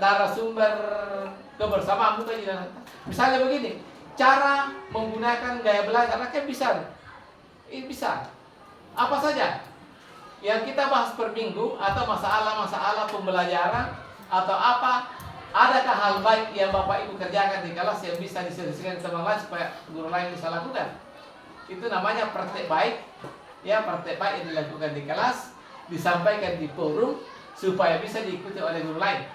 kebersamaan bukan jadi. Misalnya begini, cara menggunakan gaya belajar kan bisa. Ini bisa. apa saja yang kita bahas per minggu, atau masalah-masalah pembelajaran, atau apa, adakah hal baik yang Bapak Ibu kerjakan di kelas yang bisa diselesaikan teman lain supaya guru lain bisa lakukan? Itu namanya praktek baik. Ya, praktek baik yang dilakukan di kelas, disampaikan di forum supaya bisa diikuti oleh guru lain.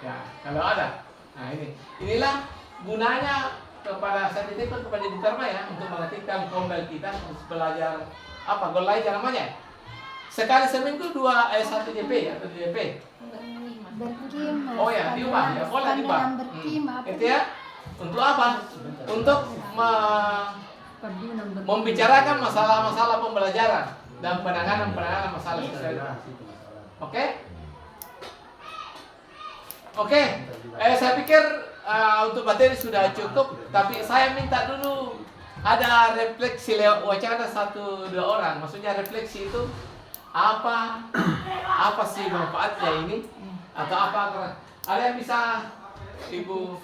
Ya, kalau ada. Nah, inilah gunanya kepada saya titipkan kepada Ibu Karma ya, untuk mengaktifkan kombel kita untuk belajar apa? Goal lain namanya. Sekali seminggu 1 JP atau JP. Berkim. Oh ya, diubah ya, boleh diubah. Berkim apa? Itu ya. Untuk apa? Untuk membicarakan masalah-masalah pembelajaran dan penanganan masalah sosial. Oke? Oke. Saya pikir untuk materi sudah cukup, tapi saya minta dulu ada refleksi lewat wacana 1-2 orang. Maksudnya refleksi itu apa sih manfaatnya ini, atau apa? Ada yang bisa Ibu,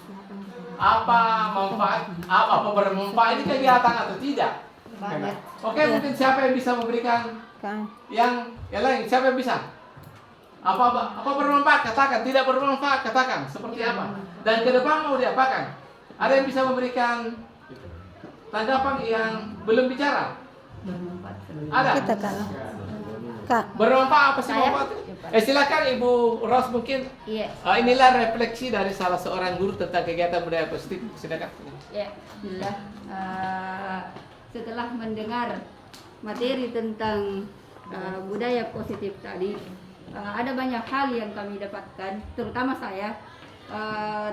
apa manfaat, apa bermanfaat ini kegiatan atau tidak? Banyak. Oke, mungkin siapa yang bisa memberikan yang lain? Siapa yang bisa? Apa bermanfaat? Katakan. Tidak bermanfaat, katakan. Seperti apa? Dan ke depan mau diapakan? Ada yang bisa memberikan tanggapan yang belum bicara? Ada? Kita Kak. Bermanfaat apa sih manfaat? Silakan Ibu Ros mungkin. Iya. Inilah refleksi dari salah seorang guru tentang kegiatan budaya positif. Silakan. Ya, Alhamdulillah. Setelah mendengar materi tentang budaya positif tadi, ada banyak hal yang kami dapatkan, terutama saya,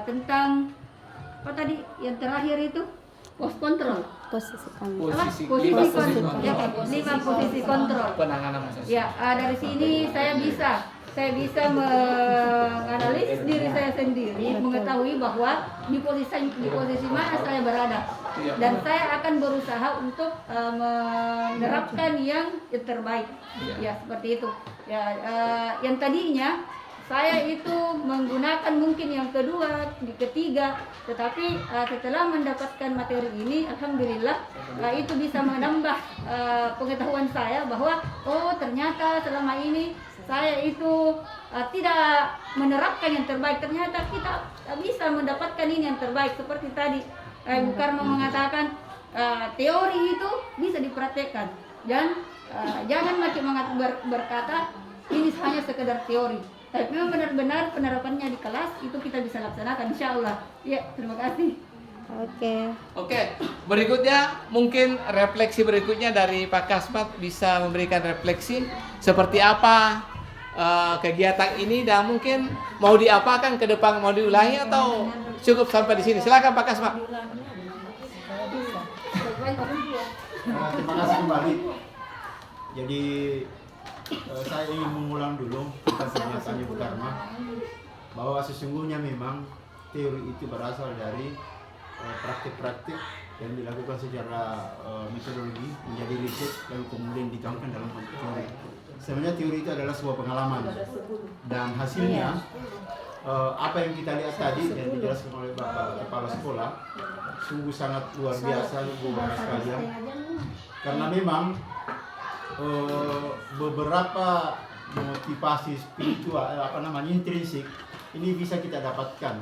tentang apa tadi yang terakhir itu post control. Posisi kami. Posisi kontrol. Ya, 5 posisi kontrol. penanganan masalah. Ya, dari sini saya bisa menganalisis diri saya sendiri, mengetahui bahwa di posisi mana saya berada, dan saya akan berusaha untuk menerapkan yang terbaik. Ya, seperti itu. Ya, yang tadinya saya itu menggunakan mungkin yang kedua, di ketiga, tetapi setelah mendapatkan materi ini, alhamdulillah itu bisa menambah pengetahuan saya bahwa oh ternyata selama ini saya itu tidak menerapkan yang terbaik. Ternyata kita bisa mendapatkan ini yang terbaik. Seperti tadi Ibu Karma mengatakan teori itu bisa dipraktekkan, dan jangan makin berkata ini hanya sekedar teori, tapi memang benar-benar penerapannya di kelas itu kita bisa laksanakan, insya Allah. Ya, terima kasih. Oke. Berikutnya mungkin refleksi berikutnya dari Pak Kasmat bisa memberikan refleksi seperti apa kegiatan ini, dan mungkin mau diapakan ke depan, mau diulangi atau cukup sampai di sini. Silakan Pak Kasmat. Terima kasih kembali. Jadi saya ingin mengulang dulu tentang pernyataan Ibu Karma bahwa sesungguhnya memang teori itu berasal dari praktik-praktik yang dilakukan secara metodologi menjadi riset lalu kemudian dituangkan dalam bentuk teori. Sebenarnya teori itu adalah sebuah pengalaman, dan hasilnya apa yang kita lihat tadi yang dijelaskan oleh Bapak Kepala Sekolah sungguh sangat luar biasa Bapak sekalian, karena memang beberapa motivasi spiritual intrinsik ini bisa kita dapatkan.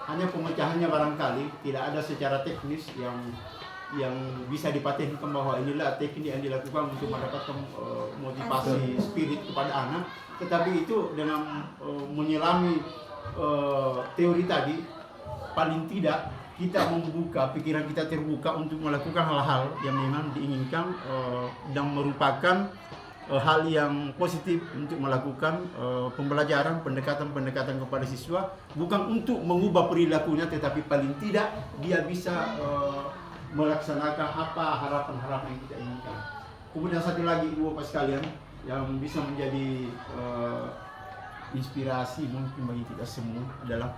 Hanya pemecahannya barangkali tidak ada secara teknis yang bisa dipatenkan bahwa inilah teknik yang dilakukan untuk mendapatkan motivasi spirit kepada anak, tetapi itu dengan menyelami teori tadi, paling tidak kita membuka pikiran kita, terbuka untuk melakukan hal-hal yang memang diinginkan dan merupakan hal yang positif untuk melakukan pembelajaran, pendekatan kepada siswa, bukan untuk mengubah perilakunya, tetapi paling tidak dia bisa melaksanakan apa harapan-harapan yang kita inginkan. Kemudian satu lagi Ibu Bapak sekalian yang bisa menjadi inspirasi mungkin bagi kita semua adalah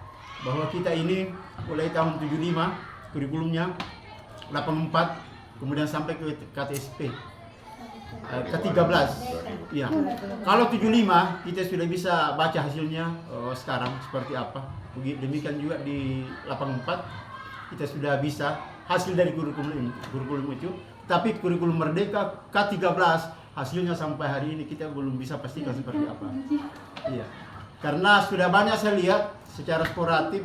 bahwa kita ini mulai tahun 75 kurikulumnya 84, kemudian sampai ke KTSP ke-13. Ya. Kalau 75 kita sudah bisa baca hasilnya sekarang seperti apa. Demikian juga di 84 kita sudah bisa hasil dari kurikulum itu. Tapi kurikulum Merdeka K13 hasilnya sampai hari ini kita belum bisa pastikan seperti apa. Iya. Karena sudah banyak saya lihat secara sporatif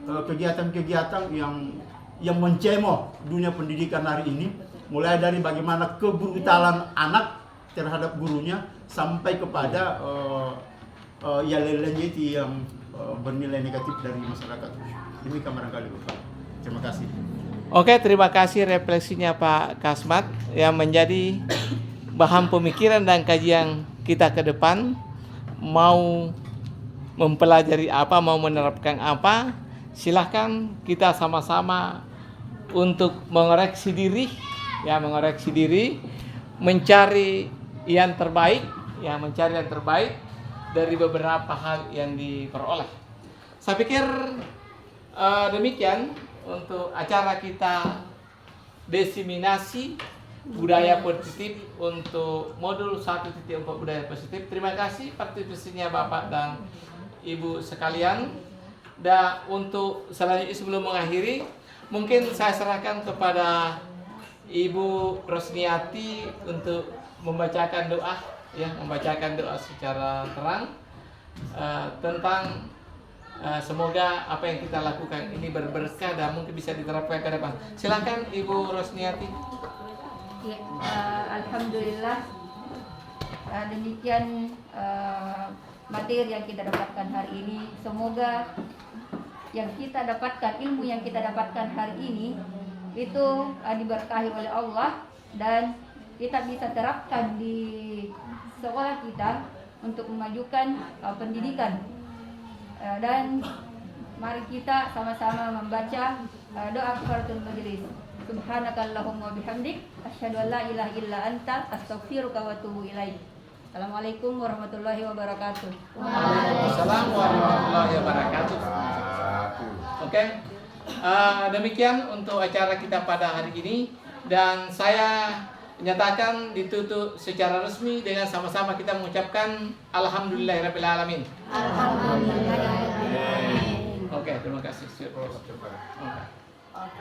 kegiatan-kegiatan yang mencemooh dunia pendidikan hari ini, mulai dari bagaimana kebrutalan anak terhadap gurunya sampai kepada itu yang bernilai negatif dari masyarakat. Demikian barangkali Bapak. Terima kasih. Oke, terima kasih refleksinya Pak Kasmat yang menjadi bahan pemikiran dan kajian kita ke depan. Mau mempelajari apa, mau menerapkan apa, silahkan kita sama-sama untuk mengoreksi diri, mencari yang terbaik, dari beberapa hal yang diperoleh. Saya pikir demikian untuk acara kita diseminasi budaya positif untuk modul 1.4 budaya positif. Terima kasih partisipasinya Bapak dan Ibu sekalian. Dan untuk selanjutnya sebelum mengakhiri, mungkin saya serahkan kepada Ibu Rosniati untuk membacakan doa secara terang tentang semoga apa yang kita lakukan ini berberkah dan mungkin bisa diterapkan ke depan. Silakan Ibu Rosniati. Ya, alhamdulillah demikian materi yang kita dapatkan hari ini. Semoga yang kita dapatkan, ilmu yang kita dapatkan hari ini itu diberkahi oleh Allah dan kita bisa terapkan di sekolah kita untuk memajukan pendidikan. Dan mari kita sama-sama membaca doa kafaratul majlis. Subhanakallahumma bihamdik asyhadu an la ilaha illa anta astaghfiruka wa atubu ilaik. Assalamualaikum warahmatullahi wabarakatuh. Waalaikumsalam warahmatullahi wabarakatuh. Oke. Demikian untuk acara kita pada hari ini, dan saya menyatakan ditutup secara resmi dengan sama-sama kita mengucapkan alhamdulillahirabbil alamin. Alhamdulillahirabbil alamin. Oke, terima kasih. Oke.